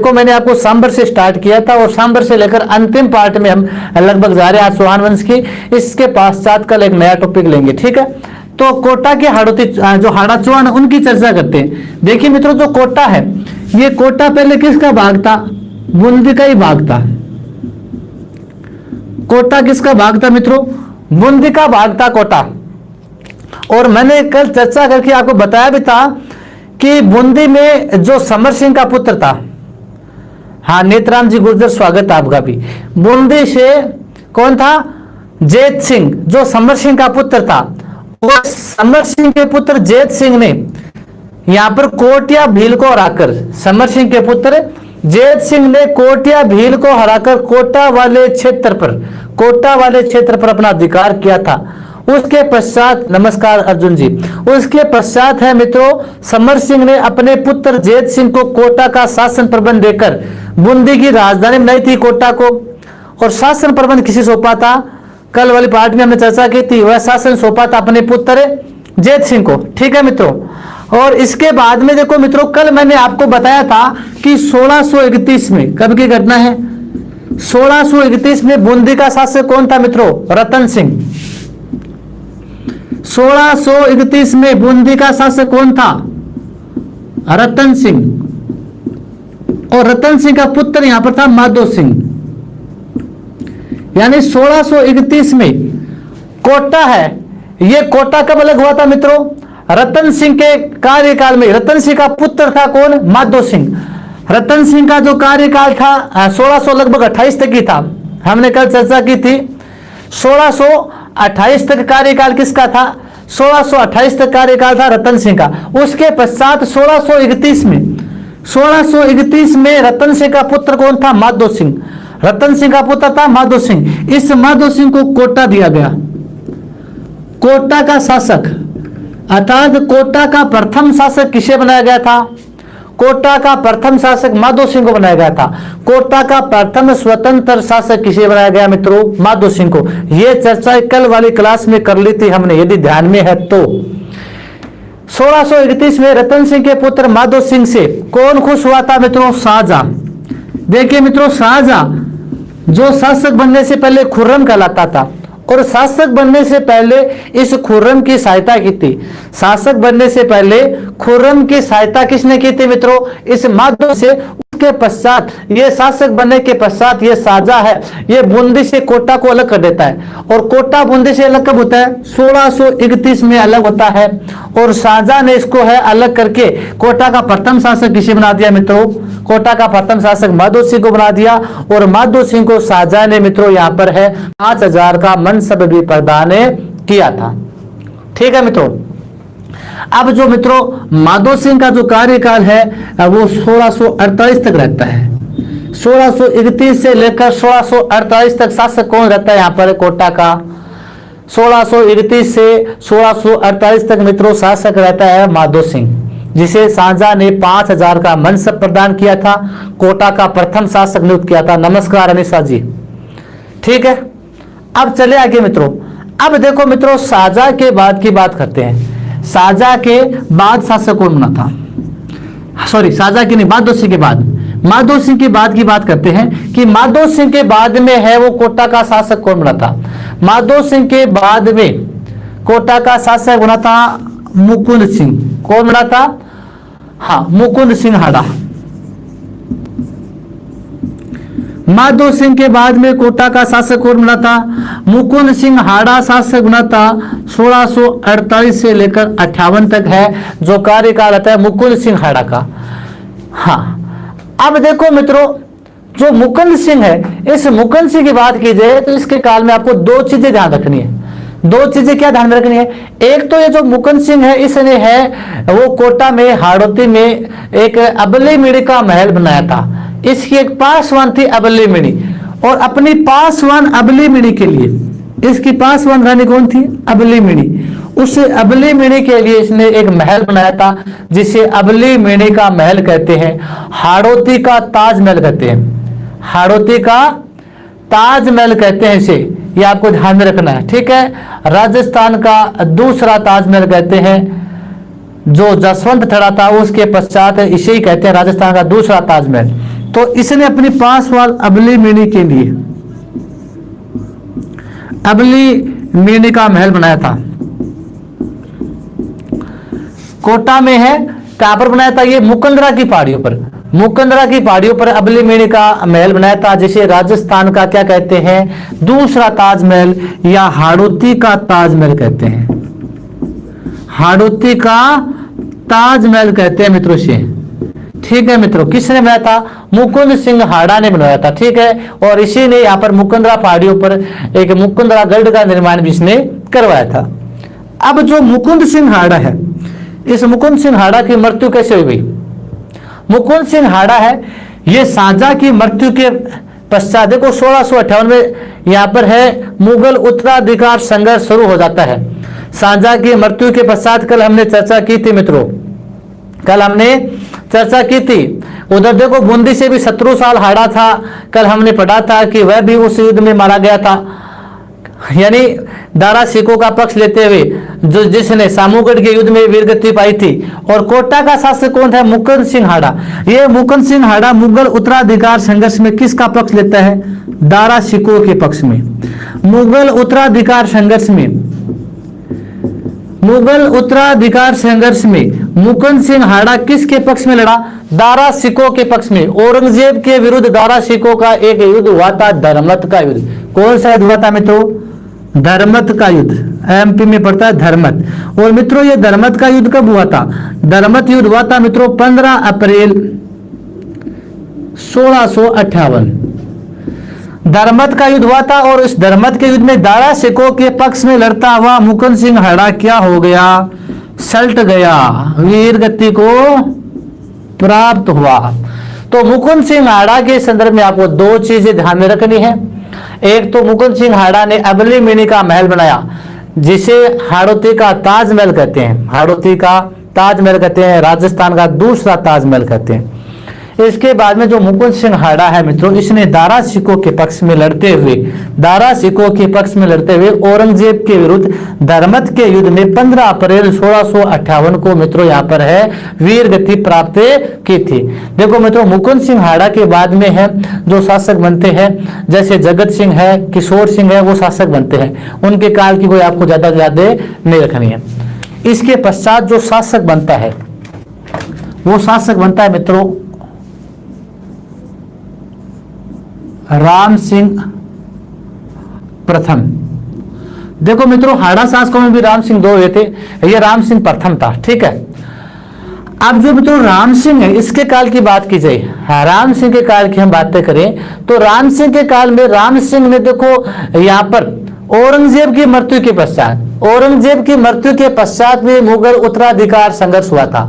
देखो मैंने आपको सांबर से स्टार्ट किया था और सांबर से लेकर अंतिम पार्ट में हम लगभग जा रहे हैं आज चौहान वंश की। इसके पश्चात कल एक नया टॉपिक लेंगे, ठीक है। तो कोटा के हाड़ौती जो हाड़ा चौहान उनकी चर्चा करते हैं। देखिए मित्रों, जो कोटा है, ये कोटा पहले किसका भाग था? बूंदी का ही भाग था। कोटा किसका भाग था मित्रों? बूंदी का भाग था कोटा। और मैंने कल चर्चा करके आपको बताया भी था कि बूंदी में जो समर सिंह का पुत्र था, हाँ नेतराम जी गुर्जर, स्वागत है आपका भी। बूंदी से कौन था? जैत सिंह, जो समर सिंह का पुत्र था। और समर सिंह के पुत्र जैत सिंह ने यहां पर कोटिया भील को हराकर, समर सिंह के पुत्र जैत सिंह ने कोटिया भील को हराकर कोटा वाले क्षेत्र पर अपना अधिकार किया था। उसके पश्चात, नमस्कार अर्जुन जी, उसके पश्चात है मित्रों, समर सिंह ने अपने पुत्र जैत सिंह को कोटा का शासन प्रबंध देकर बूंदी की राजधानी बनाई थी कोटा को। और शासन प्रबंध किसे सौंपा था? कल वाली पार्ट में हमने चर्चा की थी, वह शासन सौंपा था अपने पुत्र जैत सिंह को, ठीक है मित्रों। और इसके बाद में देखो मित्रों, कल मैंने आपको बताया था कि 1631 में, कब की घटना है? 1631 में बूंदी का शासक कौन था मित्रों? रतन सिंह। 1631 में बूंदी का शासक कौन था? रतन सिंह। और रतन सिंह का पुत्र यहां पर था माधो सिंह। यानी 1631 में कोटा है, यह कोटा कब अलग हुआ था मित्रों? रतन सिंह के कार्यकाल में। रतन सिंह का पुत्र था कौन? माधो सिंह। रतन सिंह का जो कार्यकाल था 1600 लगभग 28 तक ही था, हमने कल चर्चा की थी। 1628 तक कार्यकाल किसका था? 1628 तक कार्यकाल था रतन सिंह का। उसके पश्चात 1631 में रतन सिंह का पुत्र कौन था? माधो सिंह। रतन सिंह का पुत्र था माधो सिंह। इस माधो सिंह को कोटा दिया गया, कोटा का शासक, अर्थात कोटा का प्रथम शासक किसे बनाया गया था? कोटा का प्रथम शासक माधो सिंह को बनाया गया था। कोटा का प्रथम स्वतंत्र शासक किसे बनाया गया मित्रों? माधो सिंह को। यह चर्चा कल वाली क्लास में कर ली थी हमने, यदि ध्यान में है तो। 1631 में रतन सिंह के पुत्र माधो सिंह से कौन खुश हुआ था मित्रों? शाहजहां। देखिए मित्रों, शाहजहां जो शासक बनने से पहले खुर्रम कहलाता था, और शासक बनने से पहले इस खुर्रम की सहायता की थी। शासक बनने से पहले खुर्रम की सहायता किसने की थी मित्रों? इस माधो से। उसके पश्चात ये शासक बनने के पश्चात ये शाहजहां है, ये बूंदी से कोटा को अलग कर देता है। और कोटा बूंदी से अलग कब होता है? 1631 में अलग होता है। और शाहजहां ने इसको है अलग करके कोटा का प्रथम शासक किसे बना दिया मित्रों? कोटा का प्रथम शासक माधो सिंह को बना दिया। और माधो सिंह को शाहजहां ने मित्रों यहाँ पर है 5000 का मनसब भी प्रदान किया था, ठीक है मित्रों। अब जो मित्रों माधो सिंह का जो कार्यकाल है वो 1648 तक रहता है। 1631 से लेकर 1648 तक शासक कौन रहता है यहाँ पर कोटा का? 1631 से 1648 तक मित्रों शासक रहता है माधो सिंह, जिसे शाहजहां ने 5000 का मनसब प्रदान किया था, कोटा का प्रथम शासक नियुक्त किया था। नमस्कार अनिशा जी, ठीक है। अब चले आगे मित्रों। अब देखो मित्रों, शाहजहां के बाद की बात करते हैं। शाहजहां के बाद शासक कौन बना था? सॉरी, शाहजहां के नहीं, माधो सिंह के बाद। माधो सिंह के बाद की बात करते हैं कि माधो सिंह के बाद में है वो कोटा का शासक कौन बना था? माधो सिंह के बाद में कोटा का शासक बना था मुकुंद सिंह। कौन बना था? हाँ, मुकुंद सिंह हाड़ा। माधो सिंह के बाद में कोटा का शासक कौन बना था? मुकुंद सिंह हाड़ा शासक बना था। 1648 से लेकर 58 तक है जो कार्यकाल आता है मुकुंद सिंह हाड़ा का। हाँ, अब देखो मित्रों, जो मुकुंद सिंह है, इस मुकुंद सिंह की बात की जाए तो इसके काल में आपको दो चीजें ध्यान रखनी है। दो चीजें क्या ध्यान में रखनी है? एक तो ये जो मुकुंद सिंह है, इसने है वो कोटा में हाड़ौती में एक अबली मिणी का महल बनाया था। इसकी एक पासवान थी अबली मिणी, और अपनी पासवान अबली मिणी के लिए, इसकी पासवान रानी कौन थी? अबली मिणी। उस अबली मिणी के लिए इसने एक महल बनाया था जिसे अबली मिणी का महल कहते हैं, हाड़ौती का ताजमहल कहते हैं। हाड़ौती का ताजमहल कहते हैं इसे, ये आपको ध्यान में रखना है, ठीक है। राजस्थान का दूसरा ताजमहल कहते हैं, जो जसवंत थड़ा था उसके पश्चात इसे ही कहते हैं राजस्थान का दूसरा ताजमहल। तो इसने अपनी 5 साल अबली मिनी के लिए अबली मिनी का महल बनाया था। कोटा में है, कहां पर बनाया था? ये मुकंदरा की पहाड़ियों पर, मुकंदरा की पहाड़ियों पर अबली मिनी का महल बनाया था, जिसे राजस्थान का क्या कहते हैं? दूसरा ताजमहल या हाड़ौती का ताजमहल कहते हैं। हाड़ौती का ताजमहल कहते हैं मित्रों से। ठीक है मित्रों, किसने बनाया था? मुकुंद सिंह हाड़ा ने बनाया था। ठीक है, और इसी ने यहाँ पर मुकंदरा पहाड़ियों पर एक मुकंदरा गढ़ का निर्माण भी इसने करवाया था। अब जो मुकुंद सिंह हाड़ा है, इस मुकुंद सिंह हाड़ा की मृत्यु कैसे हुई? मुकुंद सिंह हाड़ा है, ये शाहजहां की मृत्यु के पश्चात, देखो 1658 में यहाँ पर है मुगल उत्तराधिकार संघर्ष शुरू हो जाता है। शाहजहां की मृत्यु के पश्चात कल हमने चर्चा की थी मित्रों, कल हमने चर्चा की थी। उधर देखो बूंदी से भी 17 साल हाड़ा था, कल हमने पढ़ा था कि वह भी उस युद्ध में मारा गया था, यानी दारा सिकों का पक्ष लेते हुए, जो जिसने सामूगढ़ के युद्ध में वीरगति पाई थी। और कोटा का शासक कौन था? मुकुंद सिंह हाड़ा। ये मुकुंद सिंह हाड़ा मुगल उत्तराधिकार संघर्ष में किसका पक्ष लेता है? दारा सिकों के पक्ष में। मुगल उत्तराधिकार संघर्ष में, मुगल उत्तराधिकार संघर्ष में मुकुंद सिंह हाड़ा किसके पक्ष में लड़ा? दारा सिकों के पक्ष में। औरंगजेब के विरुद्ध दारा सिकों का एक युद्ध हुआ था, धर्मत का युद्ध। कौन सा युद्ध हुआ था मित्रों? धर्मत का युद्ध। एमपी में पड़ता है धर्मत। और मित्रों ये धर्मत का युद्ध कब हुआ था? धर्मत युद्ध हुआ था मित्रों 15 अप्रैल 1658। धर्मत का युद्ध हुआ था, और इस धर्मत के युद्ध में दारा सिकों के पक्ष में लड़ता हुआ मुकुंद सिंह हाड़ा क्या हो गया? सल्ट गया, वीर गति को प्राप्त हुआ। तो मुकुंद सिंह हाड़ा के संदर्भ में आपको 2 चीजें ध्यान में रखनी है। एक तो मुकुंद सिंह हाड़ा ने अबली मिनी का महल बनाया, जिसे हाड़ौती का ताजमहल कहते हैं। हाड़ौती का ताजमहल कहते हैं, राजस्थान का दूसरा ताजमहल कहते हैं। इसके बाद में जो मुकुंद सिंह हाड़ा है मित्रों, इसने दारा सिकों के पक्ष में लड़ते हुए, दारा सिकों के पक्ष में लड़ते हुए औरंगजेब के विरुद्ध धर्मत के युद्ध में 15 अप्रैल 1658 को मित्रों यहाँ पर है वीर गति प्राप्त की थी। देखो मित्रों, मुकुंद सिंह हाड़ा के बाद में है जो शासक बनते हैं, जैसे जगत सिंह है, किशोर सिंह है, वो शासक बनते हैं। उनके काल की कोई आपको ज्यादा यादें नहीं रखनी है। इसके पश्चात जो शासक बनता है, वो शासक बनता है मित्रों राम सिंह प्रथम। देखो मित्रों, हाड़ा शासकों में भी राम सिंह 2 हुए थे, ये राम सिंह प्रथम था। ठीक है, अब जो मित्रों राम सिंह है, इसके काल की बात की जाए, राम सिंह के काल की हम बातें करें तो राम सिंह के काल में राम सिंह ने देखो यहाँ पर औरंगजेब की मृत्यु के पश्चात, औरंगजेब की मृत्यु के पश्चात में मुगल उत्तराधिकार संघर्ष हुआ था।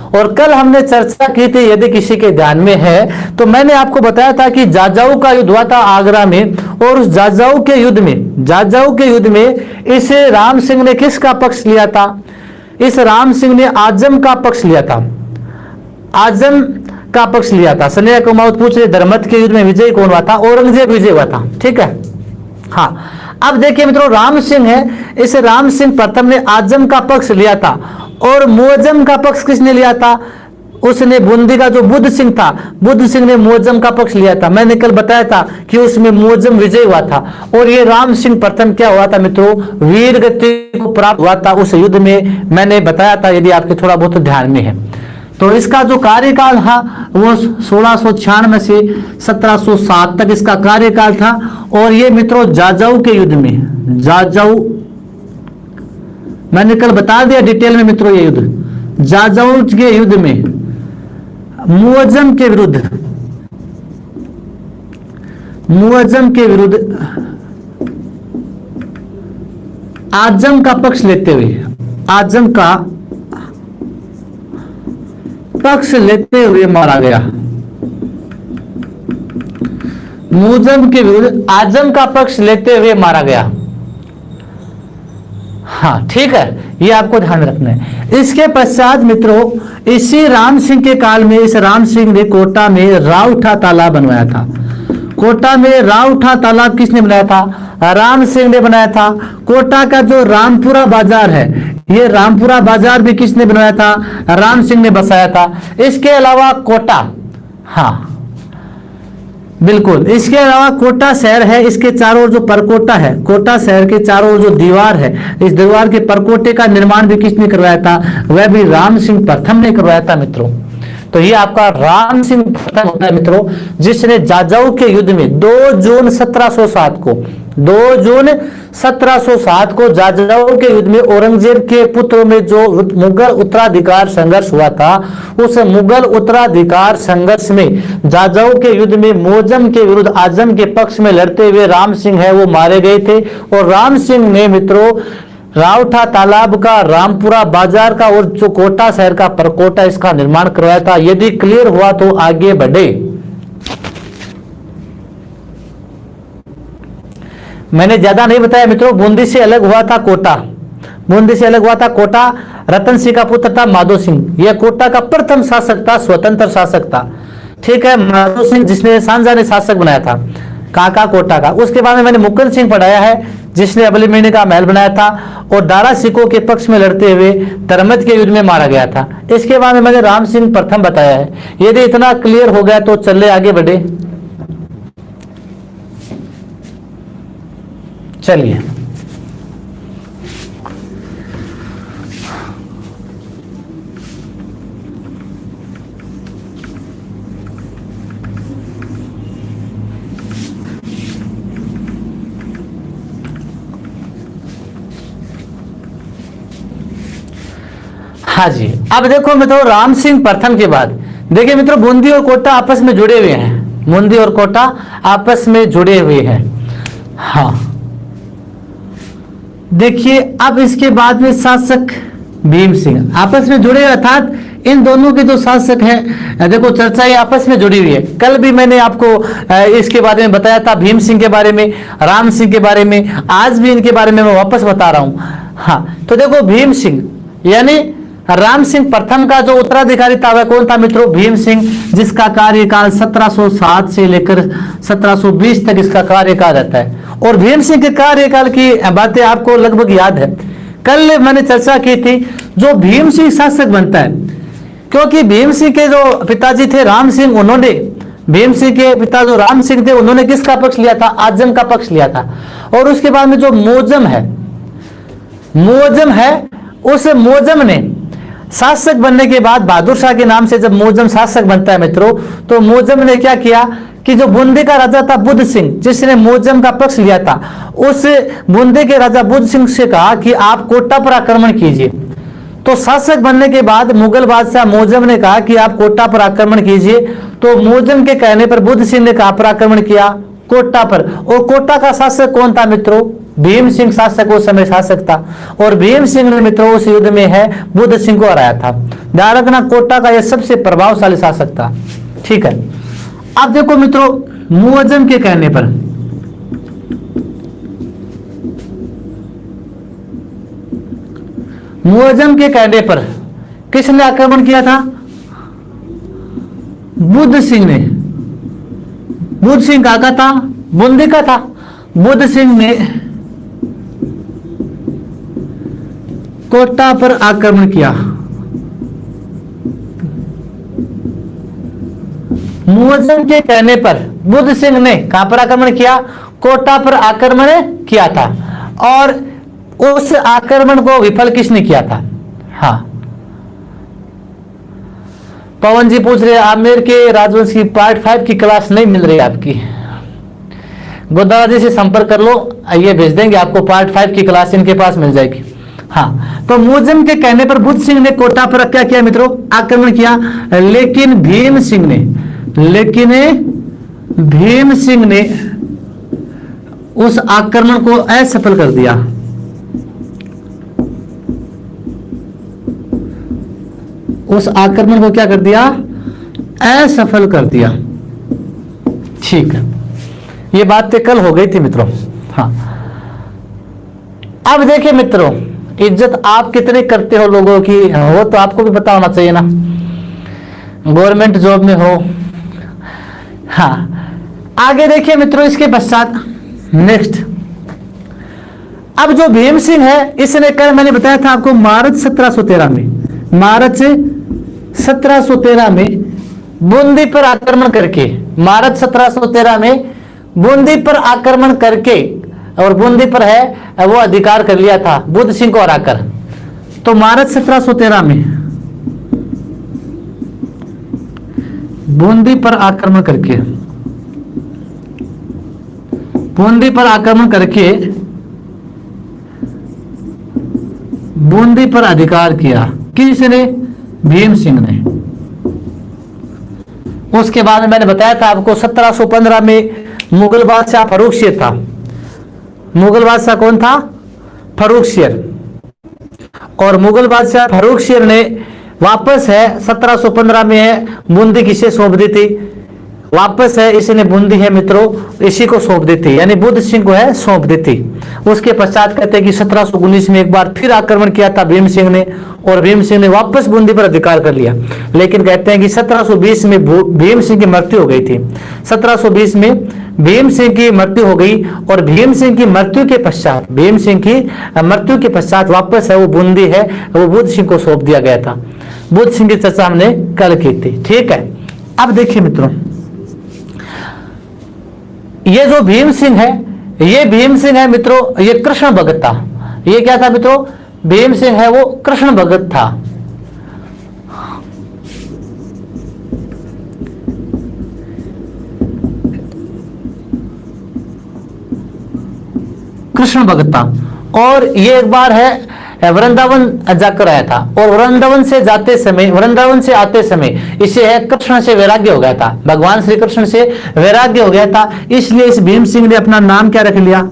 और कल हमने चर्चा की थी, यदि किसी के ध्यान में है तो मैंने आपको बताया था कि जाजाऊ का युद्ध हुआ था आगरा में, और उस जाजाऊ के युद्ध में, जाजाऊ के युद्ध में इस राम सिंह ने किसका पक्ष लिया था? इस राम सिंह ने आजम का पक्ष लिया था, आजम का पक्ष लिया था। सनेहा कुमावत पूछ रहे धर्मत के युद्ध में विजय कौन हुआ था? औरंगजेब विजय हुआ था। ठीक है, हाँ। अब देखिए मित्रों, राम सिंह है, इस राम सिंह प्रथम ने आजम का पक्ष लिया था, और मुअज्जम का पक्ष किसने लिया था? उसने बूंदी का जो बुद्ध सिंह था, बुद्ध सिंह ने मुअज्जम का पक्ष लिया था। मैंने कल बताया था कि उसमें मुअज्जम विजय हुआ था। और ये राम सिंह प्रथम क्या हुआ था मित्रों? वीर गति को प्राप्त हुआ था उस युद्ध में, मैंने बताया था, यदि आपके थोड़ा बहुत ध्यान में है तो। इसका जो कार्यकाल था वो 1696 से 1707 तक इसका कार्यकाल था। और ये मित्रों जाजाऊ के युद्ध में, जाजाऊ मैंने कल बता दिया डिटेल में मित्रों, ये युद्ध जाजाऊ के युद्ध में मुअज्जम के विरुद्ध, मुअज्जम के विरुद्ध आजम का पक्ष लेते हुए, आजम का पक्ष लेते हुए मारा गया। मुअज्जम के विरुद्ध आजम का पक्ष लेते हुए मारा गया। हाँ ठीक है, ये आपको ध्यान रखना है। इसके पश्चात मित्रों इसी राम सिंह के काल में इस राम सिंह ने कोटा में राउठा तालाब बनवाया था। कोटा में राउठा तालाब किसने बनाया था? राम सिंह ने बनाया था। कोटा का जो रामपुरा बाजार है, ये रामपुरा बाजार भी किसने बनवाया था? राम सिंह ने बसाया था। इसके अलावा कोटा, हाँ बिल्कुल। इसके अलावा कोटा शहर है, इसके चारों ओर जो परकोटा है, कोटा शहर के चारों ओर जो दीवार है, इस दीवार के परकोटे का निर्माण भी किसने करवाया था? वह भी राम सिंह प्रथम ने करवाया था मित्रों। तो ये आपका राम सिंह प्रथम होता है मित्रों, जिसने जाजाऊ के युद्ध में 2 जून 1707 को 2 जून 1707 को जाजाऊ के युद्ध में औरंगजेब के पुत्रों में जो मुगल उत्तराधिकार संघर्ष हुआ था, उस मुगल उत्तराधिकार संघर्ष में जाजाऊ के युद्ध में मोजम के विरुद्ध आजम के पक्ष में लड़ते हुए राम सिंह है वो मारे गए थे। और राम सिंह ने मित्रों रावठा तालाब का, रामपुरा बाजार का और जो कोटा शहर का परकोटा, इसका निर्माण करवाया था। यदि क्लियर हुआ तो आगे बढ़े। मैंने ज्यादा नहीं बताया मित्रों। बूंदी से अलग हुआ था कोटा, बूंदी से अलग हुआ था कोटा। रतन सिंह का पुत्र था माधो सिंह। यह कोटा का प्रथम शासक था, स्वतंत्र शासक था। ठीक है, माधो सिंह जिसने सांझा ने शासक बनाया था काका कोटा का। उसके बाद में मैंने मुकुंद सिंह पढ़ाया है, जिसने अबलीमेने का महल बनाया था और दारा सिखों के पक्ष में लड़ते हुए धर्मत के युद्ध में मारा गया था। इसके बाद में मैंने राम सिंह प्रथम बताया है। यदि इतना क्लियर हो गया तो चले आगे बढ़े। चलिए, हाँ जी। अब देखो मित्रों, राम सिंह प्रथम के बाद देखिए मित्रों, बूंदी और कोटा आपस में जुड़े हुए हैं। बूंदी और कोटा आपस में जुड़े हुए हैं। हाँ, देखिए अब इसके बाद में शासक भीम सिंह आपस में जुड़े, अर्थात इन दोनों के जो शासक हैं, देखो चर्चा ये आपस में जुड़ी हुई है। कल भी मैंने आपको इसके बारे में बताया था, भीम सिंह के बारे में, राम सिंह के बारे में। आज भी इनके बारे में मैं वापस बता रहा हूं। हाँ, तो देखो भीम सिंह यानी राम सिंह प्रथम का जो उत्तराधिकारी था वह कौन था मित्रों? भीम सिंह, जिसका कार्यकाल 1707 से लेकर 1720 तक इसका कार्यकाल रहता है। और भीम सिंह के कार्यकाल की बातें आपको लगभग याद है, कल मैंने चर्चा की थी। जो भीम सिंह शासक बनता है, क्योंकि भीम सिंह के जो पिताजी थे राम सिंह, उन्होंने भीम सिंह के पिता जो राम सिंह थे, उन्होंने किसका पक्ष लिया था? आजम का पक्ष लिया था। और उसके बाद में जो मोजम है, उस मोजम ने शासक बनने के बाद बहादुर शाह के नाम से जब मोजम शासक बनता है मित्रों, तो मोजम ने क्या किया कि जो बूंदी का राजा था बुद्ध सिंह, जिसने मोजम का पक्ष लिया था, उस बूंदी के राजा बुद्ध सिंह से कहा कि आप कोटा पर आक्रमण कीजिए। तो शासक बनने के बाद मुगल बादशाह मोजम ने कहा कि आप कोटा पर आक्रमण कीजिए। तो मोजम के कहने पर बुद्ध सिंह ने कहा पर आक्रमण किया कोटा पर। और कोटा का शासक कौन था मित्रों? भीम सिंह शासक उस समय शासक था। और भीम सिंह ने मित्रों उस युद्ध में है बुद्ध सिंह को हराया था। ध्यान रखना, कोटा का यह सबसे प्रभावशाली शासक था। ठीक है, अब देखो मित्रों, मुअज्जम के कहने पर मुअज्जम के कहने पर किसने आक्रमण किया था? बुद्ध सिंह ने। बुद्ध सिंह का था, बूंदी का था। बुद्ध सिंह ने कोटा पर आक्रमण किया। मुअज्जम के कहने पर बुद्ध सिंह ने कहां पर आक्रमण किया? कोटा पर आक्रमण किया था। और उस आक्रमण को विफल किसने किया था? हाँ, पवन जी पूछ रहे हैं आमेर के राजवंश की पार्ट 5 की क्लास नहीं मिल रही आपकी। गोदारा जी से संपर्क कर लो, ये भेज देंगे आपको, पार्ट 5 की क्लास इनके पास मिल जाएगी। हाँ, तो मुअज्जम के कहने पर बुद्ध सिंह ने कोटा पर क्या किया मित्रों? आक्रमण किया। लेकिन भीम सिंह ने उस आक्रमण को असफल कर दिया। उस आक्रमण को क्या कर दिया? असफल कर दिया। ठीक है, ये बातें कल हो गई थी मित्रों। हाँ, अब देखिए मित्रों, इज्जत आप कितने करते हो लोगों की, वो तो आपको भी पता होना चाहिए ना, गवर्नमेंट जॉब में हो। हाँ, आगे देखिए मित्रों, इसके पश्चात नेक्स्ट, अब जो भीम सिंह है, इसने कल मैंने बताया था आपको, मार्च 1713 में बूंदी पर आक्रमण करके, मार्च 1713 में बूंदी पर आक्रमण करके, और बूंदी पर है वो अधिकार कर लिया था बुद्ध सिंह को हराकर। तो मार्च 1713 में बूंदी पर आक्रमण करके, बूंदी पर आक्रमण करके बूंदी पर अधिकार किया। किसने? भीम सिंह ने। उसके बाद में मैंने बताया था आपको 1715 में मुगल बादशाह फर्रुखशियर था। मुगल बादशाह कौन था? फर्रुखशियर। और मुगल बादशाह फर्रुखशियर ने वापस है 1715 में है बूंदी किसे सौंप दी थी? वापस है इसने बूंदी है मित्रों इसी को सौंप दी थी, यानी बुद्ध सिंह को है सौंप दी थी। उसके पश्चात कहते हैं कि 1719 में एक बार फिर आक्रमण किया था भीम सिंह ने, और भीम सिंह ने वापस बूंदी पर अधिकार कर लिया। लेकिन कहते हैं कि 1720 में भीम सिंह की मृत्यु हो गई थी। 1720 में भीम सिंह की मृत्यु हो गई, और भीम सिंह की मृत्यु के पश्चात, भीम सिंह की मृत्यु के पश्चात वापस है वो बूंदी है वो बुद्ध सिंह को सौंप दिया गया था। बुद्ध सिंह की चर्चा हमने कल की थी। ठीक है, अब देखिए मित्रों, ये जो भीम सिंह है, ये भीम सिंह है मित्रों, ये कृष्ण भगत था। ये क्या था मित्रों? भीम सिंह है वो कृष्ण भगत था। कृष्ण भगत था, और ये एक बार है वृंदावन जाकर आया था, और वृंदावन से जाते समय, वृंदावन से आते समय इसे है कृष्ण से वैराग्य हो गया था, भगवान श्री कृष्ण से वैराग्य हो गया था। इसलिए इस भीम सिंह ने अपना नाम क्या रख लिया?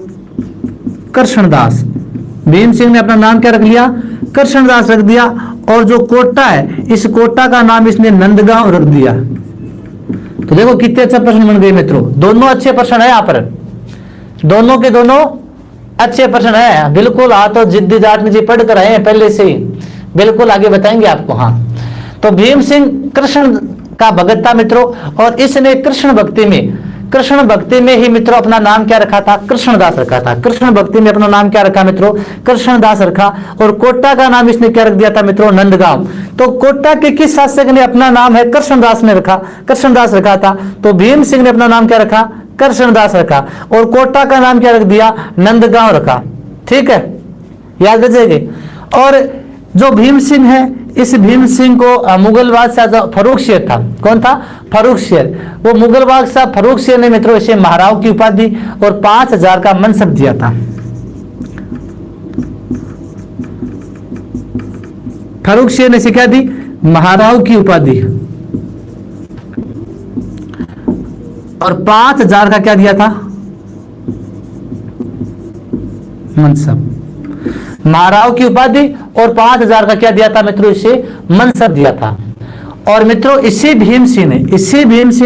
कृष्णदास। भीम सिंह ने अपना नाम क्या रख लिया? कृष्णदास रख दिया। और जो कोटा है, इस कोटा का नाम इसने नंदगांव रख दिया। तो देखो कितने अच्छे प्रश्न बन गए मित्रों, दोनों अच्छे प्रश्न है यहाँ पर, दोनों के दोनों अच्छे प्रश्न है। बिल्कुल हाँ, तो जिद्दी जाटनी जी पढ़ कर आए हैं पहले से ही, बिल्कुल आगे बताएंगे आपको। हाँ, तो भीम सिंह कृष्ण का भगत था मित्रों, और इसने कृष्ण भक्ति में ही मित्रों अपना नाम क्या रखा था? कृष्णदास रखा था। कृष्ण भक्ति में अपना नाम क्या रखा मित्रों? कृष्णदास रखा। और कोटा का नाम इसने क्या रख दिया था मित्रों? नंदगांव। तो कोटा के किस शासक ने अपना नाम है कृष्णदास ने रखा? कृष्णदास रखा था। तो भीम सिंह ने अपना नाम क्या रखा? कृष्णदास रखा। और कोटा का नाम क्या रख दिया? नंदगांव रखा। ठीक है, याद रखिएगा। और जो भीम सिंह है, इस भीम सिंह को मुगल बादशाह जो फर्रुखशियर था, कौन था? फर्रुखशियर। वो मुगल बादशाह फर्रुखशियर ने मित्रों इसे महाराव की उपाधि और 5000 का मनसब दिया था। फर्रुखशियर ने इसे क्या दी? महाराव की उपाधि, और 5000 का क्या दिया था? मनसब। महाराव की उपाधि और 5000 का क्या दिया था मित्रों? इसे मनसब दिया था। और मित्रों इसी भीम सिंह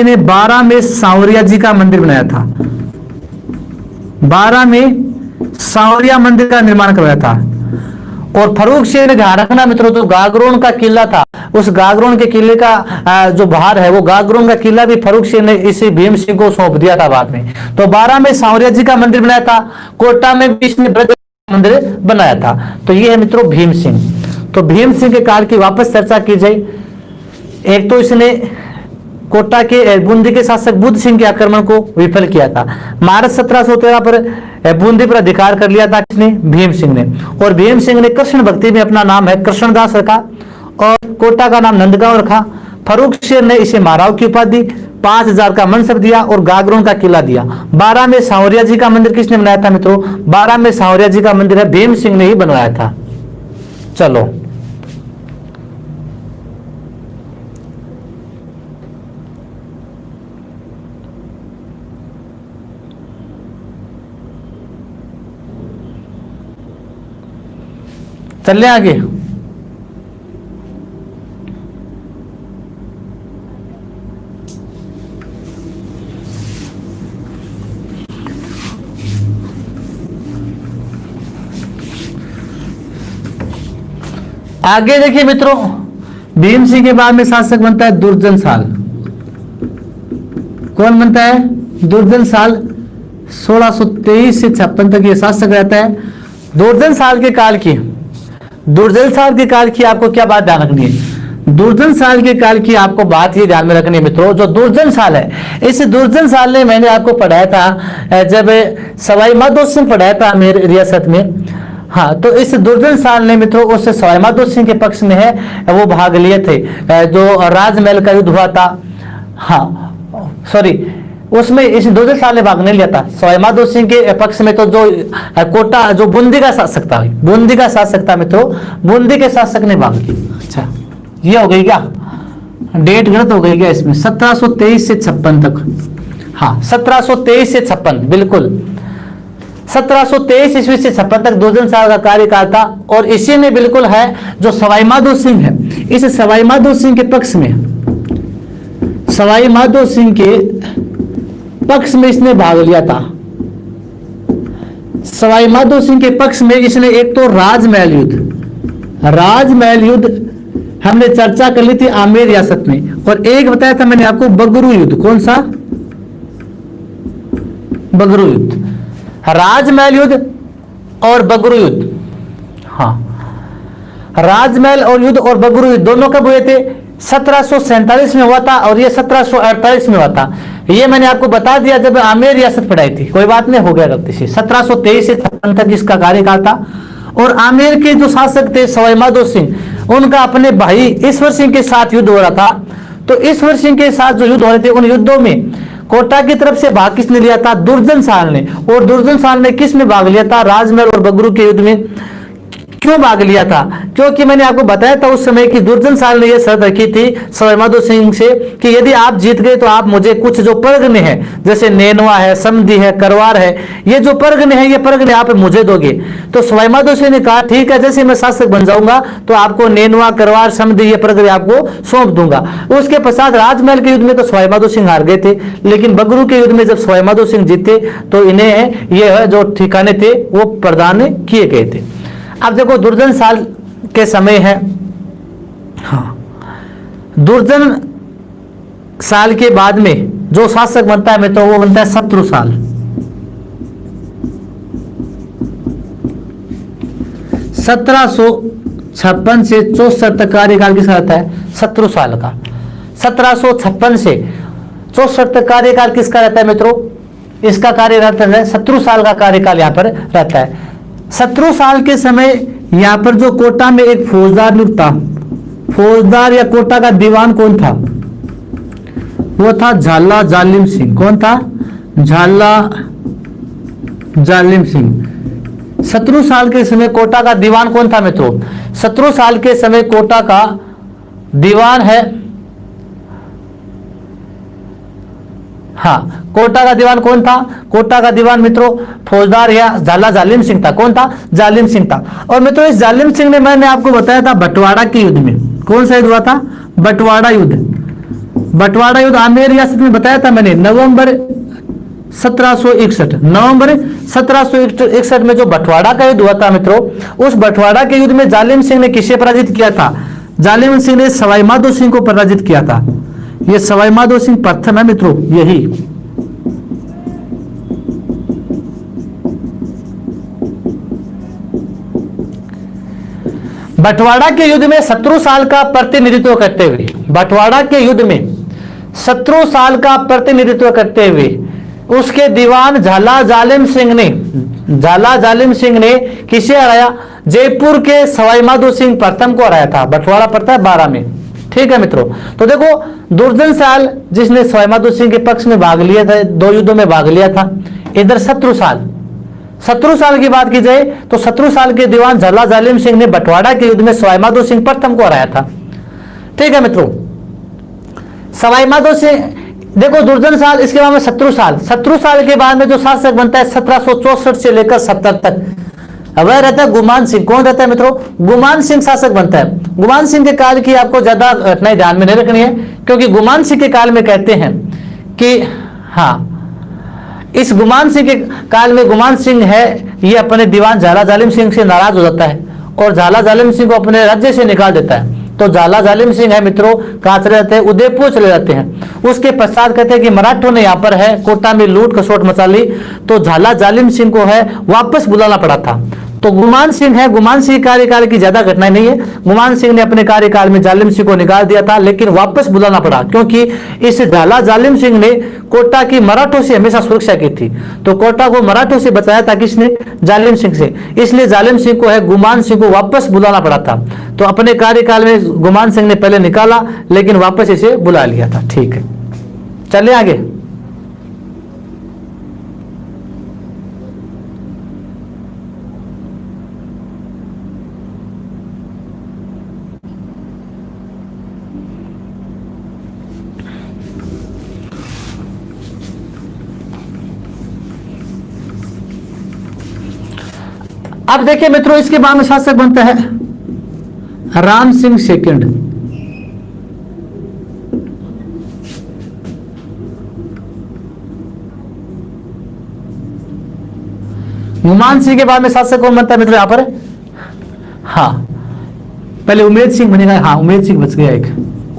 ने 12 में सांवरिया जी का मंदिर बनाया था। 12 में सांवरिया मंदिर का निर्माण करवाया था। और फर्रुखशियर ने ध्यान रखना मित्रों, जो गागरोन का किला था, उस गागरोन के किले का जो बाहर है, वो गागरोन का किला भी फर्रुखशियर ने इसी भीम सिंह को सौंप दिया था बाद में। तो 12 में सांवरिया जी का मंदिर बनाया था, कोटा में भी इसने मंदिर बनाया था। तो ये है मित्रों भीम सिंह। तो भीम सिंह के काल की वापस चर्चा की जाए, एक तो इसने कोटा के बूंदी के शासक बुद्ध सिंह के आक्रमण को विफल किया था। मार्च 1713 पर बूंदी पर अधिकार कर लिया था किसने? भीम सिंह ने। और भीम सिंह ने कृष्ण भक्ति में अपना नाम है कृष्णदास रखा, और कोटा का नाम नंदगांव रखा। फर्रुखशियर ने इसे महाराव की उपाधि, 5000 का मनसब दिया, और गागरोन का किला दिया। 12 में सांवरिया जी का मंदिर किसने बनाया था मित्रों? 12 में सांवरिया जी का मंदिर है भीम सिंह ने ही बनवाया था। चलो, चलिए आगे। आगे देखिए मित्रों, भीम सिंह के बाद में शासक बनता है दुर्जन साल। कौन बनता है? दुर्जन साल। 1623 से 56 तक ये शासक रहता है। दुर्जन साल के काल की आपको क्या बात ध्यान रखनी है? दुर्जन साल के काल की आपको बात ये ध्यान में रखनी है मित्रों, जो दुर्जन साल है, इस दुर्जन साल ने मैंने आपको पढ़ाया था जब सवाई माधो सिंह पढ़ाया था मेरी रियासत में। हाँ, तो इस दुर्जन साल ने मित्रों उस सवाई माधो सिंह के पक्ष में है, वो भाग लिए थे जो राजमहल का युद्ध हुआ था। हाँ सॉरी, उसमें इस दुर्जन साल ने भाग नहीं लिया था। सवाई माधो सिंह के पक्ष में तो जो कोटा, जो बूंदी का शासक था, बूंदी का शासक था मित्रों, बूंदी के शासक ने भाग लिया। अच्छा, ये हो गई क्या, डेट गलत हो गई क्या इसमें, 1723 से 56 तक। हाँ 1723 से 56, बिल्कुल 1723 ईस्वी से 56 तक दुर्जन साल का कार्यकाल था। और इसी में बिल्कुल है जो सवाई माधो सिंह है, इस सवाई माधो सिंह के पक्ष में, सवाई माधो सिंह के पक्ष में इसने भाग लिया था। सवाई माधो सिंह के पक्ष में इसने एक तो राजमहल युद्ध, राजमहल युद्ध हमने चर्चा कर ली थी आमेर रियासत में, और एक बताया था मैंने आपको बगरू युद्ध। कौन सा, बगरू युद्ध, राजमहल युद्ध और बगरू युद्ध। हाँ, राजमहल और युद्ध और बगरू युद्ध दोनों कब हुए थे, 1747 में हुआ था और ये 1748 में हुआ था। ये मैंने आपको बता दिया जब आमेर रियासत पढ़ाई थी, कोई बात नहीं, हो गया गलती से। 1723 से 56 तक इसका कार्यकाल था। और आमेर के जो शासक थे सवाई माधो सिंह, उनका अपने भाई ईश्वर सिंह के साथ युद्ध हो रहा था। तो ईश्वर सिंह के साथ जो युद्ध हो रहे थे, उन युद्धों में कोटा की तरफ से भाग किसने लिया था, दुर्जन साल ने। और दुर्जन साल ने किस में भाग लिया था, राजमहल और बगरू के युद्ध में। क्यों भाग लिया था, क्योंकि मैंने आपको बताया था उस समय कि दुर्जन साल ने यह शर्त रखी थी सवाई माधो सिंह से कि यदि आप जीत गए तो आप मुझे कुछ जो परगने हैं, जैसे नेनवा है, समधी है, करवार है, ये जो परगने हैं, ये परगने आप मुझे दोगे। तो सवाई माधो सिंह ने कहा ठीक है, जैसे मैं शासक बन जाऊंगा तो आपको नेनवा, करवार, समधी, ये परगने आपको सौंप दूंगा। उसके पश्चात राजमहल के युद्ध में तो सवाई माधो सिंह हार गए थे, लेकिन बगरू के युद्ध में जब सवाई माधो सिंह जीते तो इन्हें ये जो ठिकाने थे वो प्रदान किए गए थे। अब देखो दुर्जन साल के समय है, हाँ, दुर्जन साल के बाद में जो शासक बनता है मैं तो वो बनता है शत्रु साल। सत्रह सौ 56 से 64 तक कार्यकाल किसका रहता है, शत्रु साल का। 1756 से 64 तक कार्यकाल किसका रहता है मित्रों, इसका कार्य रहता है, शत्रु साल का कार्यकाल यहाँ पर रहता है। शत्रु साल के समय यहाँ पर जो कोटा में एक फौजदार नियुक्त था, फौजदार या कोटा का दीवान कौन था, वो था झाला जालिम सिंह। कौन था, झाला जालिम सिंह। शत्रु साल के समय कोटा का दीवान कौन था मित्रों, शत्रु साल के समय कोटा का दीवान है, हाँ, कोटा का दीवान कौन था, कोटा का दीवान मित्रों फौजदार या झाला जालिम सिंह था। कौन था, जालिम सिंह था। और मित्रों इस जालिम सिंह ने, मैंने आपको बताया था बंटवारा के युद्ध में, कौन सा युद्ध हुआ था, बंटवारा युद्ध। बंटवारा युद्ध आमेर रियासत में बताया था मैंने, नवंबर 1761, नवंबर 1761 में जो बंटवारा का युद्ध हुआ था मित्रों, उस बंटवारा के युद्ध में जालिम सिंह ने किसे पराजित किया था, जालिम सिंह ने सवाई माधो सिंह को पराजित किया था। ये सवाई माधो सिंह प्रथम है मित्रों, यही। बंटवारा के युद्ध में शत्रु साल का प्रतिनिधित्व करते हुए, बंटवारा के युद्ध में शत्रु साल का प्रतिनिधित्व करते हुए उसके दीवान झाला जालिम सिंह ने, झाला जालिम सिंह ने किसे हराया, जयपुर के सवाई माधो सिंह प्रथम को हराया था। बंटवारा पड़ता है 12 में, ठीक है मित्रों। तो देखो दुर्जन साल जिसने सवाई माधो सिंह के पक्ष में भाग लिया था, 2 युद्धों में भाग लिया था। इधर शत्रु साल, शत्रु साल की बात की जाए तो शत्रु साल के दीवान झाला जालिम सिंह ने बंटवारा के युद्ध में सवाई माधो सिंह प्रथम को हराया था, ठीक है मित्रों। सवाई माधो सिंह, देखो दुर्जन साल, इसके बाद में शत्रु साल। शत्रु साल के बाद में जो शासक बनता है 1764 से लेकर 70 तक, वह रहता है गुमान सिंह। कौन रहता है मित्रों, गुमान सिंह शासक बनता है। गुमान सिंह के काल की आपको ज्यादा घटनाएं ध्यान में नहीं रखनी है, क्योंकि गुमान सिंह के काल में कहते हैं कि हाँ, इस गुमान सिंह के काल में गुमान सिंह है, ये अपने दीवान झाला जालिम सिंह से नाराज हो जाता है और झाला जालिम सिंह को अपने राज्य से निकाल देता है। तो झाला जालिम सिंह है मित्रों, कहां चले जाते हैं, उदयपुर चले जाते हैं। उसके पश्चात कहते हैं कि मराठों ने यहाँ पर है कोटा में लूट खसोट मचा ली, तो झाला जालिम सिंह को है वापस बुलाना पड़ा था। तो गुमान सिंह है, गुमान सिंह कार्यकाल की ज्यादा घटनाएं नहीं है। गुमान सिंह ने अपने कार्यकाल में जालिम सिंह को निकाल दिया था, लेकिन वापस बुलाना पड़ा, क्योंकि इस झाला जालिम सिंह ने कोटा की मराठों से हमेशा सुरक्षा की थी। तो कोटा को मराठों से बचाया था किसने? जालिम सिंह से। इसलिए जालिम सिंह को है गुमान सिंह को वापस बुलाना पड़ा था। तो अपने कार्यकाल में गुमान सिंह ने पहले निकाला, लेकिन वापस इसे बुला लिया था। ठीक है, चलिए आगे। अब देखिए मित्रों, इसके बाद में शासक बनता है राम सिंह सेकंड। गुमान सिंह के बाद में शासक कौन बनता है मित्रों यहां पर? हाँ, पहले उमेद सिंह बनेगा। हाँ, उमेद सिंह बच गया, एक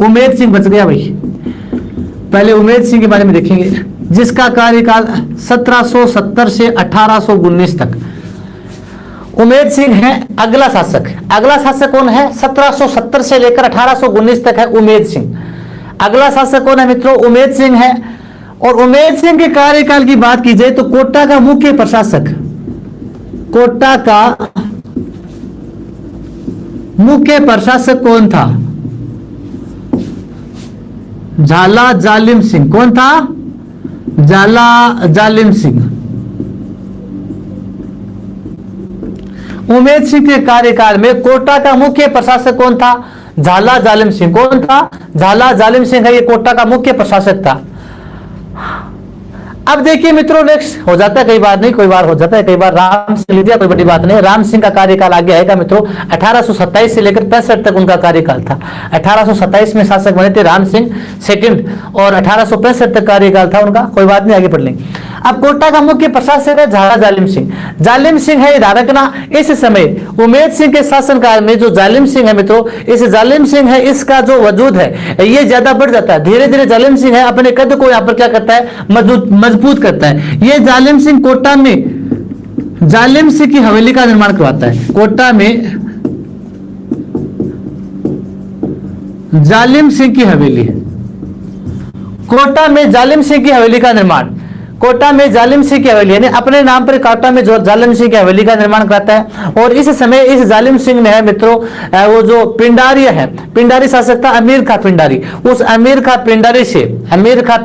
उमेद सिंह बच गया भाई। पहले उमेद सिंह के बारे में देखेंगे, जिसका कार्यकाल 1770 से 1819 तक। उमेद सिंह है अगला शासक। अगला शासक कौन है? 1770 से लेकर 1819 तक है उमेद सिंह। अगला शासक कौन है मित्रों? उमेद सिंह है। और उमेद सिंह के कार्यकाल की बात की जाए तो कोटा का मुख्य प्रशासक, कोटा का मुख्य प्रशासक कौन था? झाला जालिम सिंह। कौन था? झाला जालिम सिंह। उमेद सिंह के कार्यकाल में कोटा का मुख्य प्रशासक कौन था? झाला जालिम सिंह। कौन था? झाला जालिम सिंह है, ये कोटा का मुख्य प्रशासक था। अब देखिए मित्रों, नेक्स्ट हो जाता है, कई बार नहीं, कोई बार हो जाता है, कई बार राम सिंह लिया, कोई बड़ी बात नहीं। राम सिंह का कार्यकाल आगे आएगा मित्रों। 1827 से लेकर 65 तक उनका कार्यकाल था। 1827 में शासक बने थे राम सिंह सेकंड, और 1865 तक कार्यकाल था उनका। कोई बात नहीं, आगे पढ़ लेंगे। अब कोटा का मुख्य प्रशासक है झाला जालिम सिंह। जालिम सिंह है धारक ना। इस समय उमेद सिंह के शासनकाल में जो जालिम सिंह है मित्रों, इस जालिम सिंह है, इसका जो वजूद है ये ज्यादा बढ़ जाता है। धीरे धीरे जालिम सिंह है अपने कद को यहाँ पर क्या करता है? मजबूत करता है। ये जालिम सिंह कोटा में जालिम सिंह की हवेली का निर्माण करवाता है। कोटा में जालिम सिंह की हवेली, कोटा में जालिम सिंह की हवेली का निर्माण, कोटा में जालिम सिंह की हवेली यानी अपने नाम पर कोटा में जो जालिम सिंह की हवेली का निर्माण कराता है। और इस समय इस जालिम सिंह ने है मित्रों वो जो पिंडारी है, पिंडारी शासक था अमीर खां पिंडारी, उस अमीर खां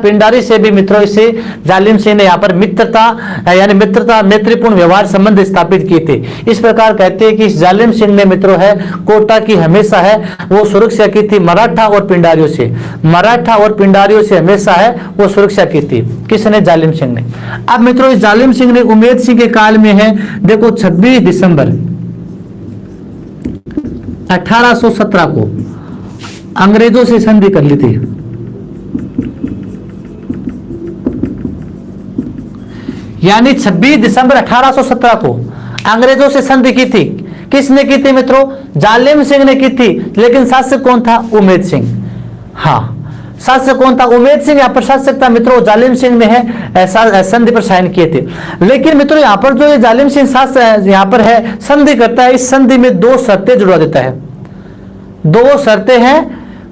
पिंडारी से भी मित्रों इसे जालिम सिंह ने यहाँ पर मित्रता यानी मैत्रीपूर्ण व्यवहार संबंध स्थापित किए थे। इस प्रकार कहते हैं कि इस जालिम सिंह ने मित्रों है कोटा की हमेशा है वो सुरक्षा की थी मराठा और पिंडारियों से, मराठा और पिंडारियों से हमेशा है वो सुरक्षा की थी। किसने? जालिम सिंह ने। अब मित्रों इस जालिम सिंह ने उमेद सिंह के काल में है देखो 26 दिसंबर 1817 को अंग्रेजों से संधि कर ली थी। यानी 26 दिसंबर 1817 को अंग्रेजों से संधि की थी। किसने की थी मित्रों? जालिम सिंह ने की थी। लेकिन शासक कौन था? उमेद सिंह। हाँ, शासक कौन था? उमेद सिंह यहाँ पर शासक था मित्रों। जालिम सिंह ने है संधि पर साइन किए थे। लेकिन मित्रों यहाँ पर जो ये जालिम सिंह शासक यहाँ पर है संधि करता है, इस संधि में 2 शर्तें जुड़वा देता है। 2 शर्तें हैं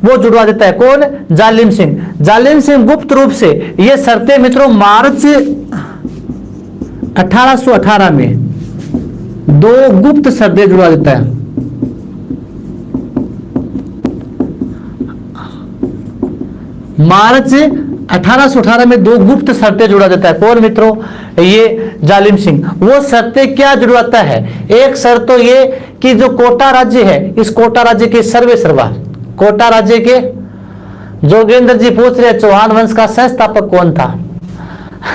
वो जुड़वा देता है। कौन? जालिम सिंह। जालिम सिंह गुप्त रूप से ये शर्तें मित्रों मार्च 1818 में 2 गुप्त शर्तें जुड़वा देता है। मार्च 1818 में 2 गुप्त शर्तें जुड़ा देता है। कौन मित्रों? ये जालिम सिंह। वो शर्तें क्या जुड़वाता है? एक शर्त तो ये कि जो कोटा राज्य है, इस कोटा राज्य के सर्वे सर्वा, कोटा राज्य के जोगेंद्र जी पूछ रहे चौहान वंश का संस्थापक कौन था?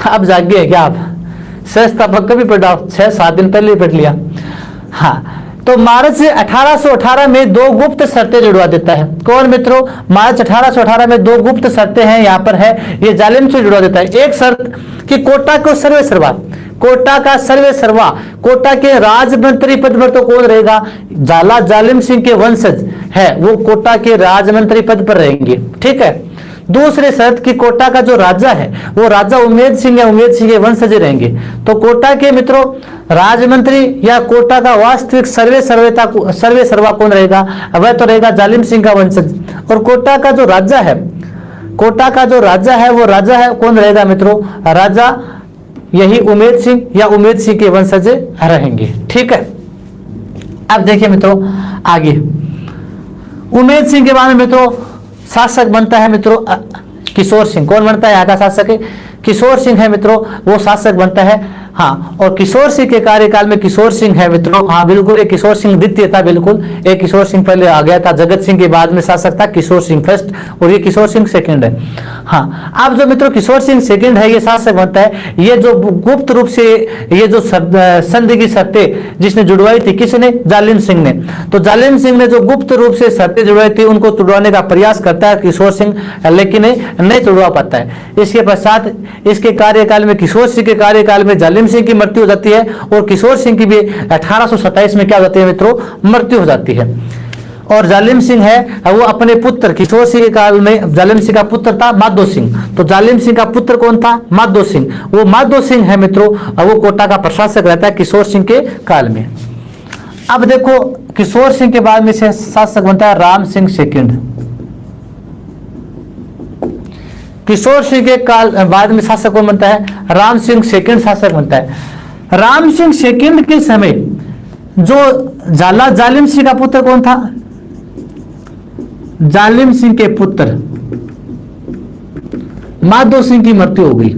अब जागे है क्या आप? संस्थापक कभी पढ़ा? 6-7 दिन पहले ही पढ़ लिया। हाँ, तो मार्च 1818 में 2 गुप्त शर्तें जुड़वा देता है। कौन मित्रों? मार्च 1818 में 2 गुप्त शर्तें हैं यहाँ पर है, ये जालिम से जुड़वा देता है। एक शर्त कि कोटा को सर्वे सर्वा, कोटा का सर्वे सर्वा, कोटा के राजमंत्री पद पर तो कौन रहेगा? झाला जालिम सिंह के वंशज है वो कोटा के राजमंत्री पद पर रहेंगे। ठीक है, दूसरे शर्त की कोटा का जो राजा है वो राजा उमेद सिंह या उमेद सिंह के वंशज रहेंगे। तो कोटा के मित्रों राजमंत्री या कोटा का वास्तविक सर्वे सर्वा कौन रहेगा, वह तो रहेगा जालिम सिंह का वंशज। और कोटा का जो राजा है, कोटा का जो राजा है वो राजा है कौन रहेगा मित्रों, राजा यही उमेद सिंह या उमेद सिंह के वंशज रहेंगे। ठीक है, अब देखिए मित्रों आगे उमेद सिंह के बाद में मित्रों शासक बनता है मित्रों किशोर सिंह। कौन बनता है यहाँ का शासक है, किशोर सिंह है मित्रों, वो शासक बनता है। हाँ, और किशोर सिंह के कार्यकाल में किशोर सिंह है मित्रों, हाँ बिल्कुल, एक किशोर सिंह द्वितीय था, बिल्कुल एक किशोर सिंह पहले आ गया था, जगत सिंह के बाद में शासक था किशोर सिंह फर्स्ट, और ये किशोर सिंह सेकंड है। हाँ, अब जो मित्रों किशोर सिंह सेकंड है ये शासक बनता है। ये जो गुप्त रूप से ये जो संधि की शर्तें जिसने जुड़वाई थी, किसने, जालिम सिंह ने। तो जालिम सिंह ने जो गुप्त रूप से शर्तें जुड़वाई थी उनको तुड़वाने का प्रयास करता है किशोर सिंह, लेकिन नहीं तुड़वा पाता है। इसके पश्चात इसके कार्यकाल में, किशोर सिंह के कार्यकाल में जालिम सिंह की मृत्यु हो जाती है और किशोर सिंह की भी 1827 में क्या हो जाती है मित्रों, मृत्यु हो जाती है। और जालिम सिंह है वो अपने पुत्र, किशोर सिंह के काल में जालिम सिंह का पुत्र था माधो सिंह। तो जालिम सिंह का पुत्र कौन था, माधो सिंह। वो माधो सिंह है मित्रों, वो कोटा का प्रशासक रहता है किशोर सिंह के काल में। अब देखो किशोर सिंह के बाद में से शासक बनता है राम सिंह सेकंड। किशोर सिंह के काल बाद में शासक कौन बनता है, राम सिंह सेकंड शासक बनता है। राम सिंह सेकंड के समय जो जालिम सिंह का पुत्र कौन था, जालिम सिंह के पुत्र माधो सिंह की मृत्यु हो गई।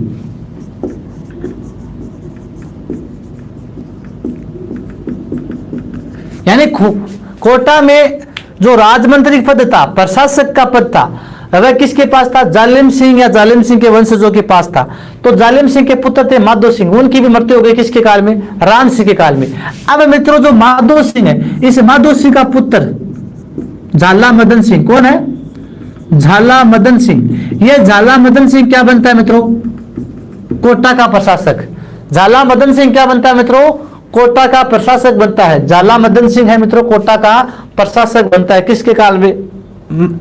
यानी कोटा में जो राजमंत्री पद था, प्रशासक का पद था, वह किसके पास था, जालिम सिंह या जालिम सिंह के वंशजों के पास था। तो जालिम सिंह के पुत्र थे माधो सिंह, उनकी भी मृत्यु हो गई किसके काल में, राम सिंह के काल में। अब मित्रों जो माधो सिंह है, इस माधो सिंह का पुत्र झाला मदन सिंह, कौन है, झाला मदन सिंह। यह झाला मदन सिंह क्या बनता है मित्रों, कोटा का प्रशासक। झाला मदन सिंह क्या बनता है मित्रों, कोटा का प्रशासक बनता है। झाला मदन सिंह है मित्रों कोटा का प्रशासक बनता है किसके काल में,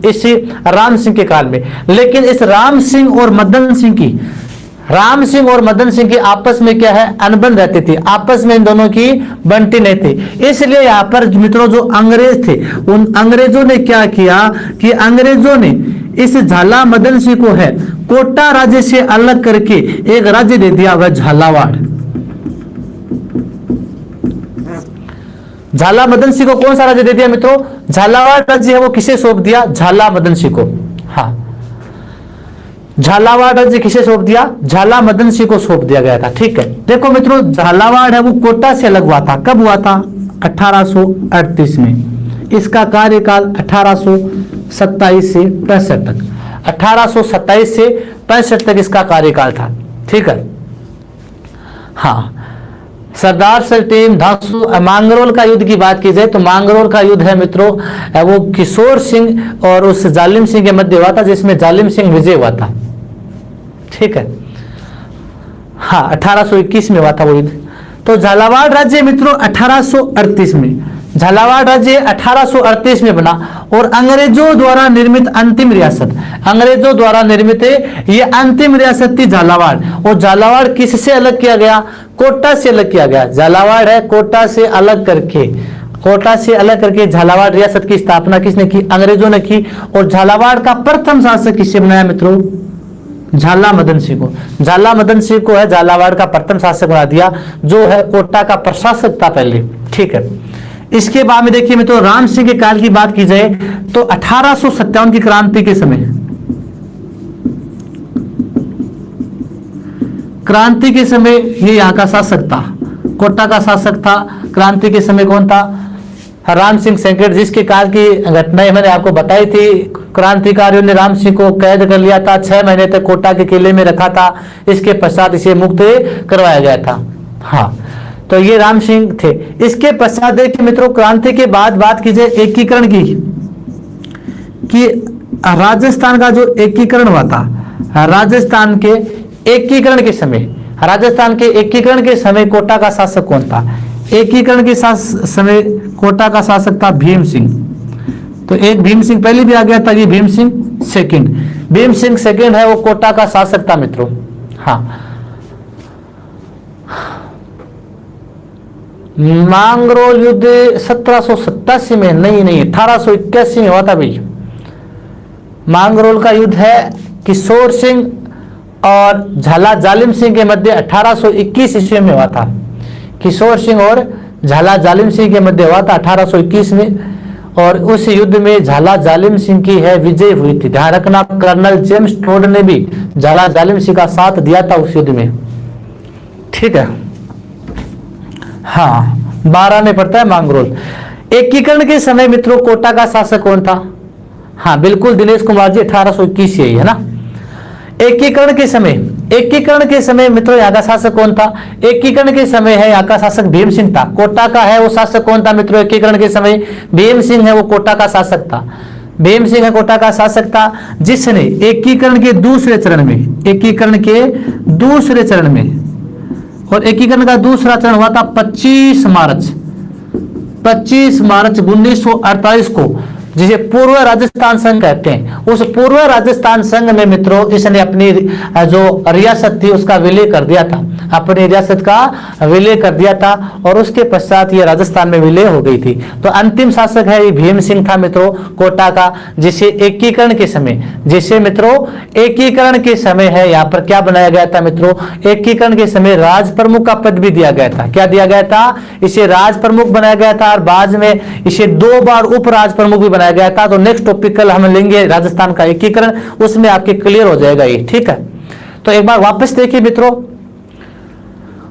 इसी राम सिंह के काल में। लेकिन इस राम सिंह और मदन सिंह की, राम सिंह और मदन सिंह की आपस में क्या है, अनबन रहती थी, आपस में इन दोनों की बनती नहीं थी। इसलिए यहाँ पर मित्रों जो अंग्रेज थे, उन अंग्रेजों ने क्या किया कि अंग्रेजों ने इस झाला मदन सिंह को है कोटा राज्य से अलग करके एक राज्य दे दिया, वह झालावाड़। झाला मदन सिंह को कौन सा राज्य दे दिया मित्रों, झालावाड़ राज्य है वो किसे सौंप दिया, झाला मदन सिंह को। हाँ, झालावाड़ राज्य किसे सौंप दिया, झाला मदन सिंह को सौंप दिया गया था। ठीक है, देखो मित्रों झालावाड़ है वो कोटा से अलग हुआ था, कब हुआ था, 1838 में। इसका कार्यकाल 1827 से 65 तक, 1827 से 65 तक इसका कार्यकाल था। ठीक है, हाँ, सरदार सल्टीम धांसू मांगरोल का युद्ध की बात की जाए तो मांगरोल का युद्ध है मित्रों वो किशोर सिंह और उस जालिम सिंह के मध्य हुआ था, जिसमें जालिम सिंह विजय हुआ था। ठीक है, हाँ 1821 में हुआ था वो युद्ध। तो झालावाड़ राज्य मित्रों 1838 में, झालावाड़ राज्य 1838 में बना और अंग्रेजों द्वारा निर्मित अंतिम रियासत, अंग्रेजों द्वारा निर्मित ये अंतिम रियासत थी झालावाड़। और झालावाड़ किससे अलग किया गया, कोटा से अलग किया गया। झालावाड़ है कोटा से अलग करके, कोटा से अलग करके झालावाड़ रियासत की स्थापना किसने की, अंग्रेजों ने की। और झालावाड़ का प्रथम शासक किससे बनाया मित्रों, झाला मदन सिंह को। झाला मदन सिंह को है झालावाड़ का प्रथम शासक बना दिया, जो है कोटा का प्रशासक था पहले। ठीक है, इसके बाद में देखिए मित्रों राम सिंह के काल की बात की जाए तो 1857 की क्रांति के समय, क्रांति के समय ये यहाँ का शासक था, कोटा का शासक था। क्रांति के समय कौन था, राम सिंह सेकंड, जिसके काल की घटनाएं मैंने आपको बताई थी। क्रांतिकारियों ने राम सिंह को कैद कर लिया था, 6 महीने तक कोटा के किले में रखा था, इसके पश्चात इसे मुक्त करवाया गया था। हाँ, तो ये राम सिंह थे। इसके पश्चात देखिए मित्रों क्रांति के बाद बात की जाए एकीकरण की, कि राजस्थान का जो एकीकरण हुआ था, राजस्थान के एकीकरण के समय, राजस्थान के एकीकरण के समय कोटा का शासक कौन था, एकीकरण के समय कोटा का शासक था भीम सिंह। तो एक भीम सिंह पहले भी आ गया था, ये भीम सिंह सेकंड। भीम सिंह सेकंड है वो कोटा का शासक था मित्रों। हाँ, मांगरोल युद्ध 1787 में नहीं 1881 में हुआ था भाई। मांगरोल का युद्ध है किशोर सिंह और झाला जालिम सिंह के मध्य 1821 ईस्वी में हुआ था। किशोर सिंह और झाला जालिम सिंह के मध्य हुआ था 1821 में, और उस युद्ध में झाला जालिम सिंह की है विजय हुई थी। ध्यान रखना, कर्नल जेम्स टोड ने भी झाला जालिम सिंह का साथ दिया था उस युद्ध में, ठीक है। हाँ, 12 में पड़ता है मांगरोल। एकीकरण के समय मित्रों कोटा का शासक कौन था? हाँ बिल्कुल, दिनेश कुमार जी, 1821 यही है ना। एकीकरण के समय मित्रों यहाँ का शासक कौन था? एकीकरण के समय है यहाँ का शासक भीम सिंह था। कोटा का है वो शासक कौन था मित्रों? एकीकरण के समय भीम सिंह है वो कोटा का शासक था। भीम सिंह है कोटा का शासक था, जिसने एकीकरण के दूसरे चरण में, और एकीकरण का दूसरा चरण हुआ था 25 मार्च 1948 को, जिसे पूर्व राजस्थान संघ कहते हैं। उस पूर्व राजस्थान संघ में मित्रों इसने अपनी जो रियासत थी उसका विलय कर दिया था, अपनी रियासत का विलय कर दिया था, और उसके पश्चात ये राजस्थान में विलय हो गई थी। तो अंतिम शासक है ये भीम सिंह था मित्रों कोटा का, जिसे एकीकरण के समय है यहाँ पर क्या बनाया गया था मित्रों? एकीकरण के समय राज प्रमुख का पद भी दिया गया था। क्या दिया गया था? इसे राज प्रमुख बनाया गया था, और बाद में इसे 2 बार उप राज प्रमुख भी बनाया गया था। तो नेक्स्ट टॉपिक कल हम लेंगे राजस्थान का एकीकरण, उसमें आपके क्लियर हो जाएगा ये, ठीक है। तो एक बार वापस देखिए मित्रों,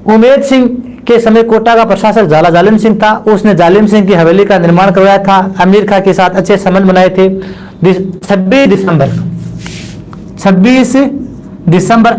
उमेद सिंह के समय कोटा का प्रशासक झाला जालिम सिंह था। उसने जालिम सिंह की हवेली का निर्माण करवाया था, अमीर खां के साथ अच्छे संबंध बनाए थे। 26 दिसंबर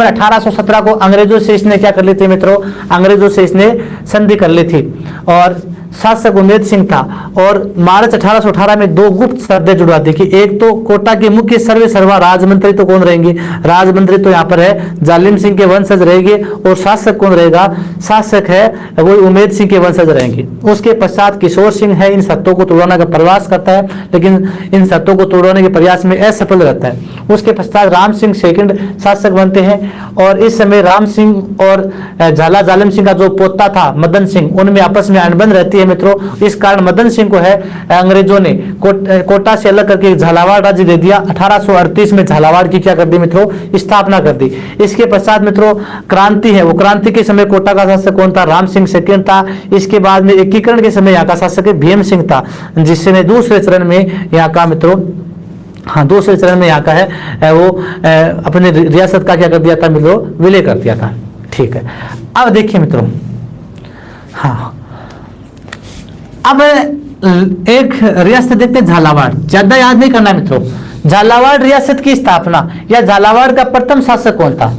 1817 को अंग्रेजों से इसने क्या कर ली थी मित्रों? अंग्रेजों से इसने संधि कर ली थी, और शासक उमेद सिंह था। और मार्च 1818 में 2 गुप्त शर्तें जुड़वा दी कि एक तो कोटा के मुख्य सर्वा राजमंत्री तो कौन रहेंगे? राजमंत्री तो यहाँ पर है जालिम सिंह के वंशज रहेंगे, और शासक कौन रहेगा? शासक है वो उमेद सिंह के वंशज रहेंगे। उसके पश्चात किशोर सिंह है इन शर्तों को तोड़वाने का प्रयास करता है, लेकिन इन शर्तों को तोड़वाने के प्रयास में असफल रहता है। उसके पश्चात राम सिंह सेकंड शासक बनते हैं, और इस समय राम सिंह और झाला जालिम सिंह का जो पोता था मदन सिंह, उनमें आपस में अनबन रहती है मित्रों। इस कारण मदन सिंह को है अंग्रेजों ने कोटा से अलग करके झालावाड़ राज्य दे दिया। 1838 में झालावाड़ की क्या कर दी मित्रों? स्थापना कर दी। इसके पश्चात मित्रों क्रांति है, वो क्रांति के समय कोटा का शासक कौन था? राम सिंह सेकंड था। इसके बाद में एकीकरण के समय यहाँ का शासक भीम सिंह था, जिसने दूसरे चरण में यहाँ का मित्रों, हाँ दूसरे चरण में यहाँ का है वो अपने रियासत का क्या कर दिया था मित्रों? विलय कर दिया था, ठीक है। अब देखिए मित्रों, हाँ अब एक रियासत देखते हैं झालावाड़। ज्यादा याद नहीं करना मित्रों। झालावाड़ रियासत की स्थापना या झालावाड़ का प्रथम शासक कौन था?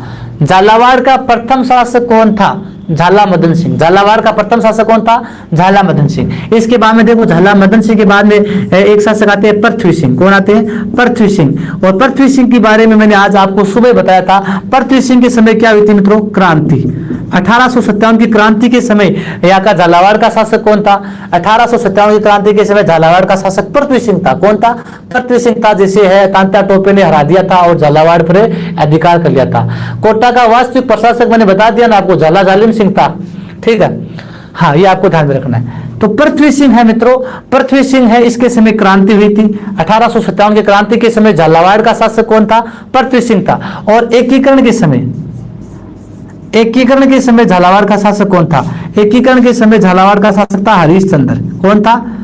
झालावाड़ का प्रथम शासक कौन था? झाला मदन सिंह। झालावाड़ का प्रथम शासक कौन था? झाला मदन सिंह। इसके बाद में देखो झाला मदन सिंह के बाद में एक शासक आते हैं पृथ्वी सिंह। कौन आते हैं? पृथ्वी सिंह। और पृथ्वी सिंह के बारे में मैंने आज आपको सुबह बताया था। पृथ्वी सिंह के समय क्या हुई थी मित्रों? क्रांति। 1857 की क्रांति के समय यहाँ का झालावाड़ का शासक कौन था? 1857 की क्रांति के समय झालावाड़ का शासक पृथ्वी सिंह था। कौन था? पृथ्वी सिंह था, जिसे है तांत्या टोपे ने हरा दिया था और झालावाड़ पर अधिकार कर लिया था। कोटा का वास्तविक प्रशासक मैंने बता दिया ना आपको, झाला जालिम सिंह था, ठीक है। हाँ ये आपको ध्यान में रखना है। तो पृथ्वी सिंह है मित्रों, पृथ्वी सिंह है, इसके समय क्रांति हुई थी। 1857 की क्रांति के समय झालावाड़ का शासक कौन था? पृथ्वी सिंह था। और एकीकरण के समय झालावाड़ का शासक कौन था? एकीकरण के समय झालावाड़ का शासक था हरीशचंद्र। कौन था?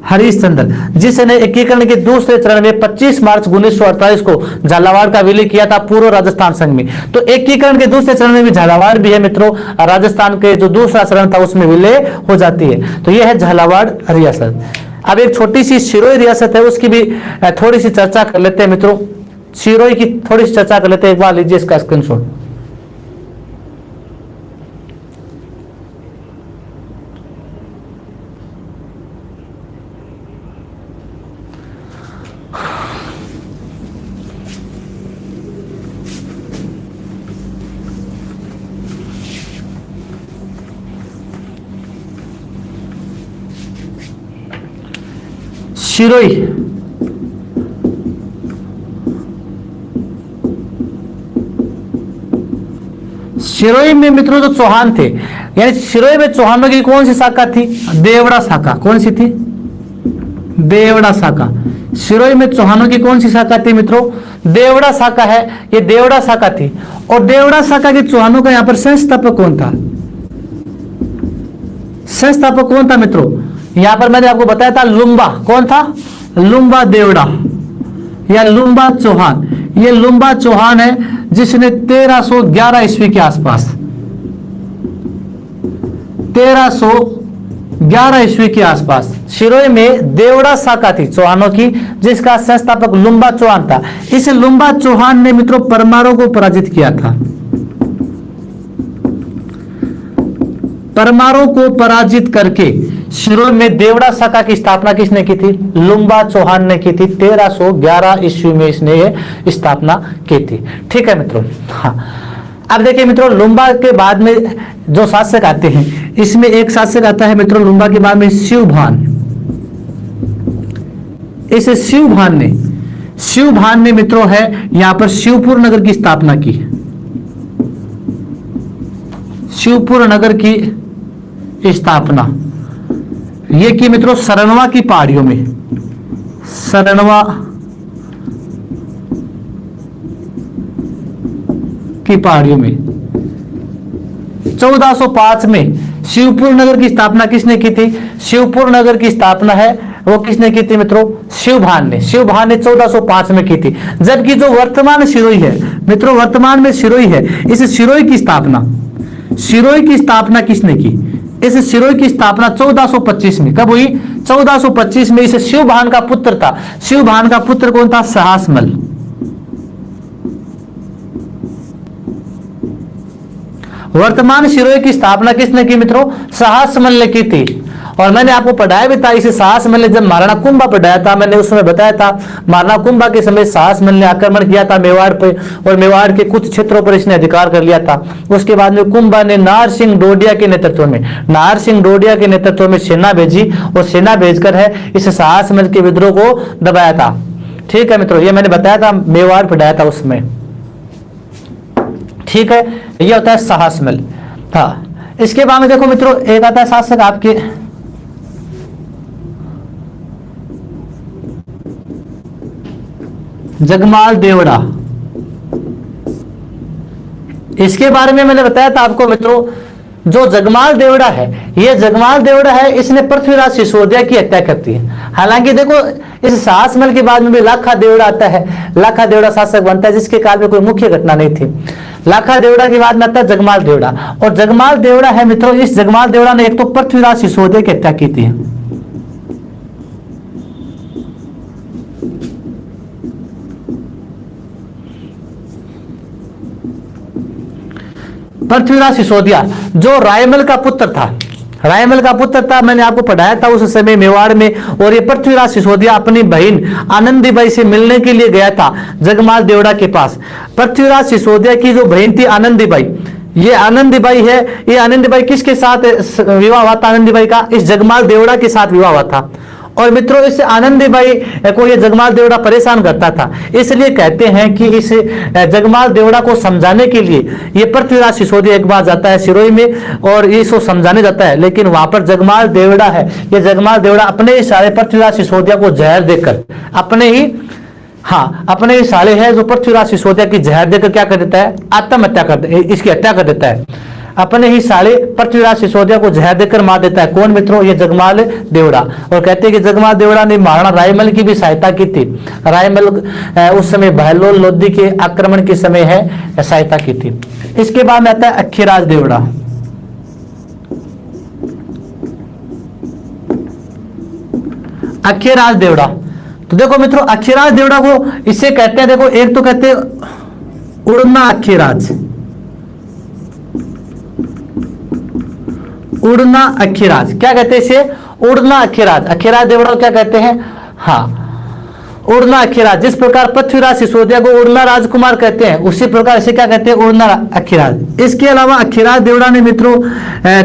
हरीशचंद्र, जिसने एकीकरण के दूसरे चरण में 25 मार्च 1948 को झालावाड़ का विलय किया था पूर्व राजस्थान संघ में। तो एकीकरण के दूसरे चरण में भी झालावाड़ भी है मित्रों। राजस्थान के जो दूसरा चरण था उसमें विलय हो जाती है। तो यह है झालावाड़ रियासत। अब एक छोटी सी सिरोही रियासत है, उसकी भी थोड़ी सी चर्चा कर लेते हैं मित्रों। सिरोही की थोड़ी सी चर्चा कर लेते हैं। एक बार लीजिए इसका स्क्रीनशॉट। सिरोही शिरोई में मित्रों जो चौहान थे, यानी शिरोई में चौहानों की कौन सी शाखा थी? देवड़ा शाखा। कौन सी थी? देवड़ा शाखा। शिरोई में चौहानों की कौन सी शाखा थी मित्रों? देवड़ा शाखा है, ये देवड़ा शाखा थी। और देवड़ा शाखा के चौहानों का यहां पर संस्थापक कौन था? संस्थापक कौन था मित्रों? यहां पर मैंने आपको बताया था लुम्बा। कौन था? लुम्बा देवड़ा या लुम्बा चौहान। ये लुम्बा चौहान है जिसने 1311 ईस्वी के आसपास, 1311 ईस्वी के आसपास शिरोई में देवड़ा शाखा थी चौहानों की, जिसका संस्थापक लुम्बा चौहान था। इस लुम्बा चौहान ने मित्रों परमारों को पराजित किया था। परमारों को पराजित करके शिरोई में देवड़ा शाखा की स्थापना किसने की थी? लुम्बा चौहान ने की थी। 1311 ईस्वी में इसने ये स्थापना की थी। ठीक है मित्रों। हाँ, अब देखिए मित्रों, लुम्बा के बाद में जो शासक आते हैं, इसमें एक शासक आता है मित्रों लुम्बा के बाद में शिवभान। इस शिवभान ने मित्रों है यहां पर शिवपुर नगर की स्थापना की। शिवपुर नगर की स्थापना ये की मित्रों सरनवा की पहाड़ियों में। सरनवा की पहाड़ियों में 1405 में शिवपुर नगर की स्थापना किसने की थी? शिवपुर नगर की स्थापना है वो किसने की थी मित्रों? शिवभान ने। शिवभान ने 1405 में की थी। जबकि जो वर्तमान शिरोई है मित्रों, वर्तमान में शिरोई है, इस शिरोई की स्थापना किसने की? इस शिरोई की स्थापना 1425 में। कब हुई? 1425 में। इस शिवभान का पुत्र था। शिवभान का पुत्र कौन था? सहासमल। वर्तमान शिरोई की स्थापना किसने की मित्रों? सहासमल ने की थी। और मैंने आपको पढ़ाया भी था, इसे सहासमल ने जब महाराणा कुंभा पढ़ाया था, मैंने उस समय बताया था महाराणा कुंभा के समय सहासमल ने आक्रमण किया था मेवाड़ पे, और मेवाड़ के कुछ क्षेत्रों पर इसने अधिकार कर लिया था। उसके बाद में कुंभा ने नाहर सिंह डोडिया के नेतृत्व में सेना भेजी, और सेना भेजकर है इस सहासमल के विद्रोह को दबाया था। ठीक है मित्रों, ये मैंने बताया था, मेवाड़ पढ़ाया था उस समय। ठीक है, ये होता है सहासमल। हाँ, इसके बाद में देखो मित्रों एक आता है शासक आपके जगमाल देवड़ा। इसके बारे में मैंने बताया था आपको मित्रों, जो जगमाल देवड़ा है, ये जगमाल देवड़ा है, इसने पृथ्वीराज सिसोदिया की हत्या करती है। हालांकि देखो इस सहासमल के बाद में भी लाखा देवड़ा आता है। लाखा देवड़ा शासक बनता है, जिसके काल में कोई मुख्य घटना नहीं थी। लाखा देवड़ा के बाद में आता है जगमाल देवड़ा। और जगमाल देवड़ा है मित्रों, इस जगमाल देवड़ा ने एक तो पृथ्वीराज सिसोदिया की हत्या की थी। पृथ्वीराज सिसोदिया जो रायमल का पुत्र था, मैंने आपको पढ़ाया था उस समय मेवाड़ में। और ये पृथ्वीराज सिसोदिया अपनी बहन आनंदीबाई से मिलने के लिए गया था जगमाल देवड़ा के पास। पृथ्वीराज सिसोदिया की जो बहन थी आनंदीबाई, ये आनंदीबाई है, ये आनंदीबाई किसके साथ विवाह हुआ था? आनंदीबाई का इस जगमाल देवड़ा के साथ विवाह हुआ था। और मित्रों इस आनंदीबाई को ये जगमाल देवड़ा परेशान करता था, इसलिए कहते हैं कि इस जगमाल देवड़ा को समझाने के लिए ये पृथ्वीराज सिसोदिया एक बार जाता है सिरोही में, और इसको समझाने जाता है। लेकिन वहां पर जगमाल देवड़ा है, ये जगमाल देवड़ा अपने इशारे पृथ्वीराज सिसोदिया को जहर देकर अपने ही साले है जो पृथ्वीराज सिसोदिया की जहर देकर क्या कर देता है? आत्महत्या कर, इसकी हत्या कर देता है। अपने ही साले पृथ्वीराज सिसोदिया को जहर देकर मार देता है। कौन मित्रों? ये जगमाल देवड़ा। और कहते हैं कि जगमाल देवड़ा ने महाराणा रायमल की भी सहायता की थी। रायमल उस समय बहलोल लोधी के आक्रमण के समय है सहायता की थी। इसके बाद में आता है अक्खीराज देवड़ा। अक्खीराज देवड़ा, तो देखो मित्रों अक्खीराज देवड़ा को इससे कहते हैं, देखो एक तो कहते हैं उड़ना अक्खीराज, उड़ना अक्खीराज। क्या कहते हैं इसे? उड़ना अक्खीराज। अक्खीराज देवड़ा को क्या कहते हैं? उड़ना अक्खीराज। जिस प्रकार पृथ्वीराज सिसोदिया को उड़ना राजकुमार कहते हैं, उसी प्रकार इसे क्या कहते हैं? उड़ना अक्खीराज। इसके अलावा अक्खीराज देवड़ा ने मित्रों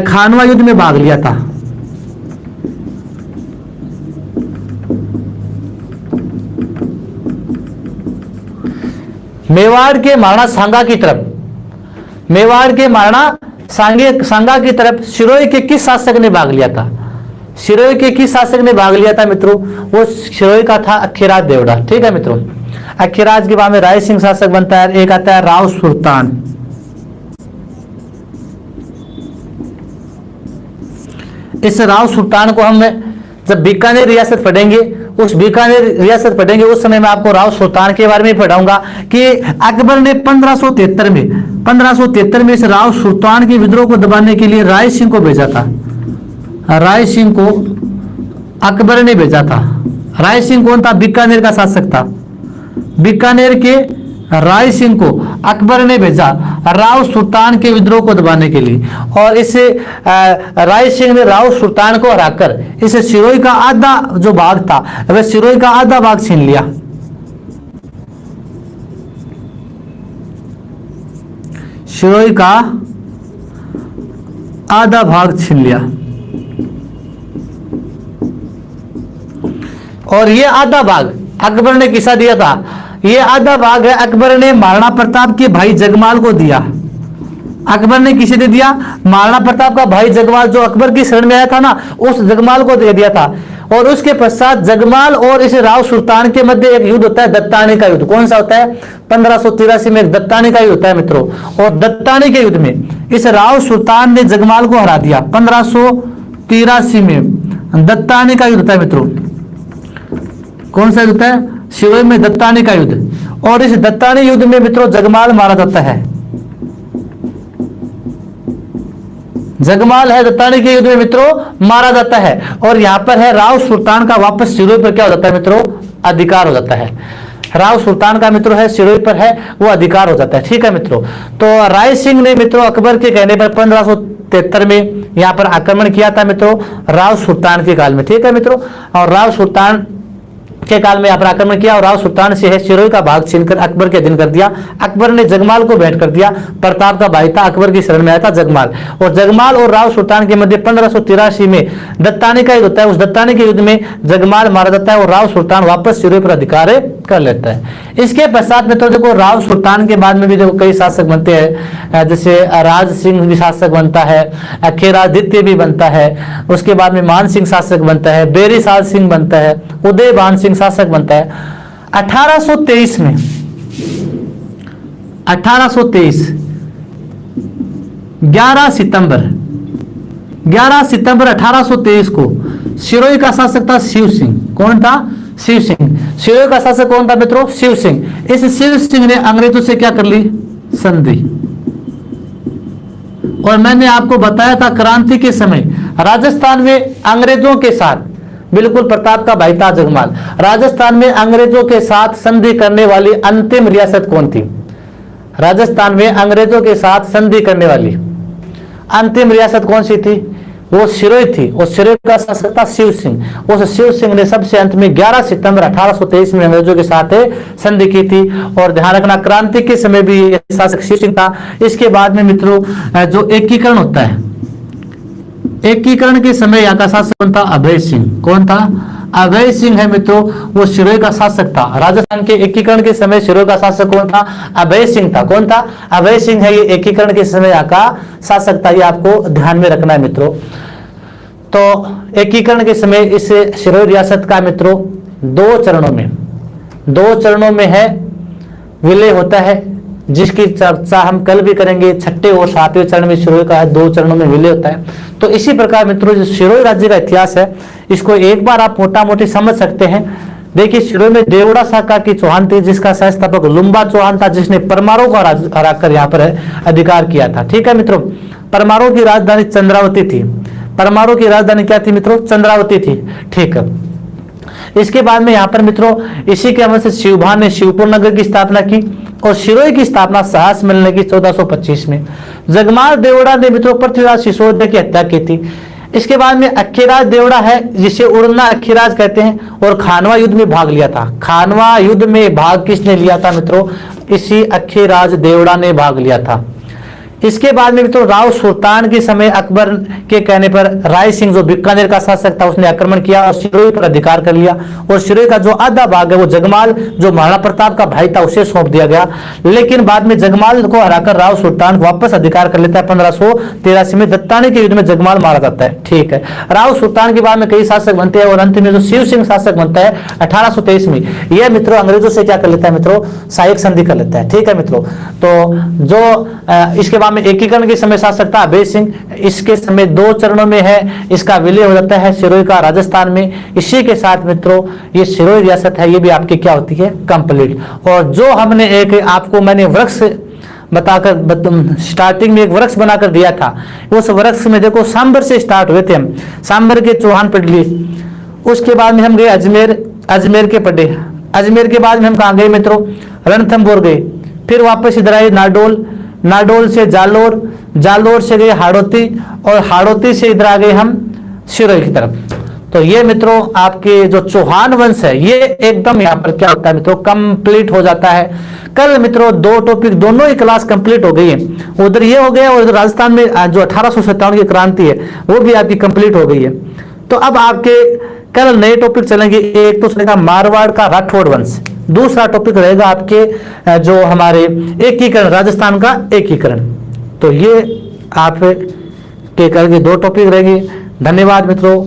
खानवा युद्ध में भाग लिया था। मेवाड़ के महाराणा सांगा की तरफ मेवाड़ के महाराणा सांगा की तरफ सिरोही के किस शासक ने भाग लिया था? सिरोही के किस शासक ने भाग लिया था मित्रों? वो सिरोही का था अखीराज देवड़ा। ठीक है मित्रों, अखीराज के बाद में राय सिंह शासक बनता है। एक आता है राव सुल्तान। इस राव सुल्तान को हम जब बीकानेर रियासत पढ़ेंगे, उस बीकानेर रियासत पढ़ेंगे उस समय मैं आपको राव सुल्तान के बारे में पढ़ाऊंगा कि अकबर ने 1573 में इस राव सुल्तान के विद्रोह को दबाने के लिए राय सिंह को भेजा था। राय सिंह को अकबर ने भेजा था। राय सिंह कौन था? बीकानेर का शासक था। बीकानेर के राय सिंह को अकबर ने भेजा राव सुल्तान के विद्रोह को दबाने के लिए, और इसे राय सिंह ने राव सुल्तान को हराकर इसे सिरोही का आधा जो भाग था वह सिरोही का आधा भाग छीन लिया। सिरोही का आधा भाग छीन लिया, और ये आधा भाग अकबर ने किसा दिया था? ये आधा भाग है अकबर ने महाराणा प्रताप के भाई जगमाल को दिया। अकबर ने किसे दे दिया? महाराणा प्रताप का भाई जगमाल जो अकबर की शरण में आया था ना, उस जगमाल को दे दिया था। और उसके पश्चात जगमाल और इस राव सुल्तान के मध्य एक युद्ध होता है, दत्तानी का युद्ध। कौन सा होता है? 1583 में एक दत्तानी का युद्ध होता है मित्रों। और दत्तानी के युद्ध में इस राव सुल्तान ने जगमाल को हरा दिया। 1583 में दत्तानी का युद्ध होता है मित्रों। कौन सा युद्ध है? सिरोही में दत्तानी का युद्ध। और इस दत्तानी युद्ध में मित्रों जगमाल मारा जाता है। जगमाल है दत्तानी के युद्ध में मित्रों मारा जाता है। और यहां पर है राव सुल्तान का वापस सिरोही पर क्या हो जाता है मित्रों? अधिकार हो जाता है। राव सुल्तान का मित्रों है सिरोही पर है वो अधिकार हो जाता है। ठीक है मित्रों, तो राय सिंह ने मित्रों अकबर के कहने पर 1573 में यहां पर आक्रमण किया था मित्रों राव सुल्तान के काल में। ठीक है मित्रों, और राव सुल्तान के काल में यहाँ पर आक्रमण किया और राव सुल्तान से है सिरोही का भाग छीनकर अकबर के अधीन कर दिया। अकबर ने जगमाल को भेंट कर दिया। प्रताप का भाई था, अकबर की शरण में आया था जगमाल। और जगमाल और राव सुल्तान के मध्य 1583 में दत्तानी का युद्ध होता है। उस दत्तानी के युद्ध में जगमाल मारा जाता है और राव सुल्तान वापस सिरोही पर अधिकार कर लेता है। इसके पश्चात में तो देखो राव सुल्तान के बाद में भी देखो कई शासक बनते हैं, जैसे राज सिंह भी शासक बनता है, अखीरादित्य भी बनता है, उसके बाद में मान सिंह शासक बनता है, बेरी साल सिंह बनता है, उदय भान सिंह शासक बनता है। 1823 में 1823 11 सितंबर 1823 को सिरोही का शासक था शिव सिंह। कौन था? शिव सिंह। सिरोही का शासक कौन था मित्रों? शिव सिंह। इस शिव सिंह ने अंग्रेजों से क्या कर ली? संधि। और मैंने आपको बताया था क्रांति के समय राजस्थान में अंग्रेजों के साथ, बिल्कुल प्रताप का भाई था जगमाल, राजस्थान में अंग्रेजों के साथ संधि करने वाली अंतिम रियासत कौन थी? राजस्थान में अंग्रेजों के साथ संधि करने वाली अंतिम रियासत कौन सी थी? वो सिरोही थी। और सिरोही का शासक था शिव सिंह। उस शिव सिंह ने सबसे अंत में 11 सितंबर 1823 में अंग्रेजों के साथ संधि की थी। और ध्यान रखना क्रांति के समय भी शासक शिव सिंह था। इसके बाद में मित्रों जो एकीकरण होता है, एकीकरण के समय यहाँ का शासक कौन था? अभय सिंह। कौन था? अभय सिंह है मित्रों, वो सिरोही का शासक था। राजस्थान के एकीकरण के समय सिरोही का शासक कौन था? अभय सिंह था। कौन था? अभय सिंह है, ये एकीकरण के समय यहाँ का शासक था। ये आपको ध्यान में रखना है मित्रों। तो एकीकरण के समय इस सिरोही रियासत का मित्रों दो चरणों में है विलय होता है, जिसकी चर्चा हम कल भी करेंगे। छठे और सातवें चरण में सिरोही का है, 2 चरणों में विलय होता है। तो इसी प्रकार मित्रों जो सिरोही राज्य का इतिहास है इसको एक बार आप मोटा मोटी समझ सकते हैं। देखिए सिरोही में देवड़ा शाखा की चौहान थी, जिसका संस्थापक लुम्बा चौहान था, जिसने परमारों को हराकर यहाँ पर अधिकार किया था। ठीक है मित्रों, परमारों की राजधानी चंद्रावती थी। परमारों की राजधानी क्या थी मित्रों? चंद्रावती थी। ठीक है, इसके बाद में यहाँ पर मित्रों इसी के अमल से शिवभान ने शिवपुर नगर की स्थापना की और सिरोही की स्थापना साहस मिलने की 1425 में। जगमाल देवड़ा ने मित्रों पृथ्वीराज सिसोदिया की हत्या की थी। इसके बाद में अखीराज देवड़ा है, जिसे उड़ना अखीराज कहते हैं, और खानवा युद्ध में भाग लिया था। खानवा युद्ध में भाग किसने लिया था मित्रों? इसी अखीराज देवड़ा ने भाग लिया था। इसके बाद में मित्रों राव सुल्तान के समय अकबर के कहने पर राय सिंह जो बीकानेर का शासक था उसने आक्रमण किया और सिरोही पर अधिकार कर लिया, और सिरोही का जो आधा भाग है वो जगमाल जो महाराणा प्रताप का भाई था उसे सौंप दिया गया। लेकिन बाद में जगमाल को हराकर राव सुल्तान वापस अधिकार कर लेता है। 1583 में दत्तानी के युद्ध में जगमाल मारा जाता है। ठीक है, राव सुल्तान के बाद में कई शासक बनते हैं और अंत में जो शिव सिंह शासक बनता है 1823 में, यह मित्रों अंग्रेजों से क्या कर लेता है मित्रों, सहायक संधि कर लेता है। ठीक है मित्रों, तो जो इसके बाद में एकीकरण के समय शासक था अभय सिंह, इसके समय 2 चरणों में है, इसका विलय हो जाता है सिरोही का राजस्थान में। इसी के साथ मित्रों ये सिरोही रियासत है ये भी आपकी क्या होती है, कंप्लीट। और जो हमने एक आपको मैंने वृक्ष बताकर स्टार्टिंग में एक वृक्ष बनाकर दिया था, उस वृक्ष में देखो सांबर से स्टार्ट हुए थे हम, सांबर के चौहान पडली, उसके बाद में हम गए अजमेर, अजमेर के पढ़े, अजमेर के बाद में हम कहाँ गए मित्रों, रणथंभौर गए, फिर वापस इधर आए नाडोल, नाडोल से जालोर, जालोर से गए हाड़ौती, और हाड़ौती से इधर आ गए हम सिरोही की तरफ। तो ये मित्रों आपके जो चौहान वंश है ये एकदम यहाँ पर क्या होता है मित्रों, कंप्लीट हो जाता है। कल मित्रों 2 टॉपिक दोनों ही क्लास कंप्लीट हो गई है, उधर ये हो गया और इधर राजस्थान में जो 1857 की क्रांति है वो भी आपकी कंप्लीट हो गई है। तो अब आपके कल नए टॉपिक चलेंगे, एक तो चलेगा मारवाड़ का राठौड़ वंश, दूसरा टॉपिक रहेगा आपके जो हमारे एकीकरण, राजस्थान का एकीकरण। तो ये आप के कल के 2 टॉपिक रहेंगे। धन्यवाद मित्रों,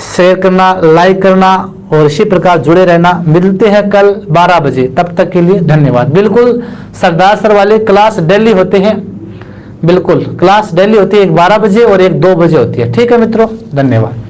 शेयर करना, लाइक करना और इसी प्रकार जुड़े रहना। मिलते हैं कल 12 बजे, तब तक के लिए धन्यवाद। बिल्कुल सरदार सर वाले क्लास डेली होते हैं, बिल्कुल क्लास डेली होती है, एक 12 बजे और एक 2 बजे होती है। ठीक है मित्रों, धन्यवाद।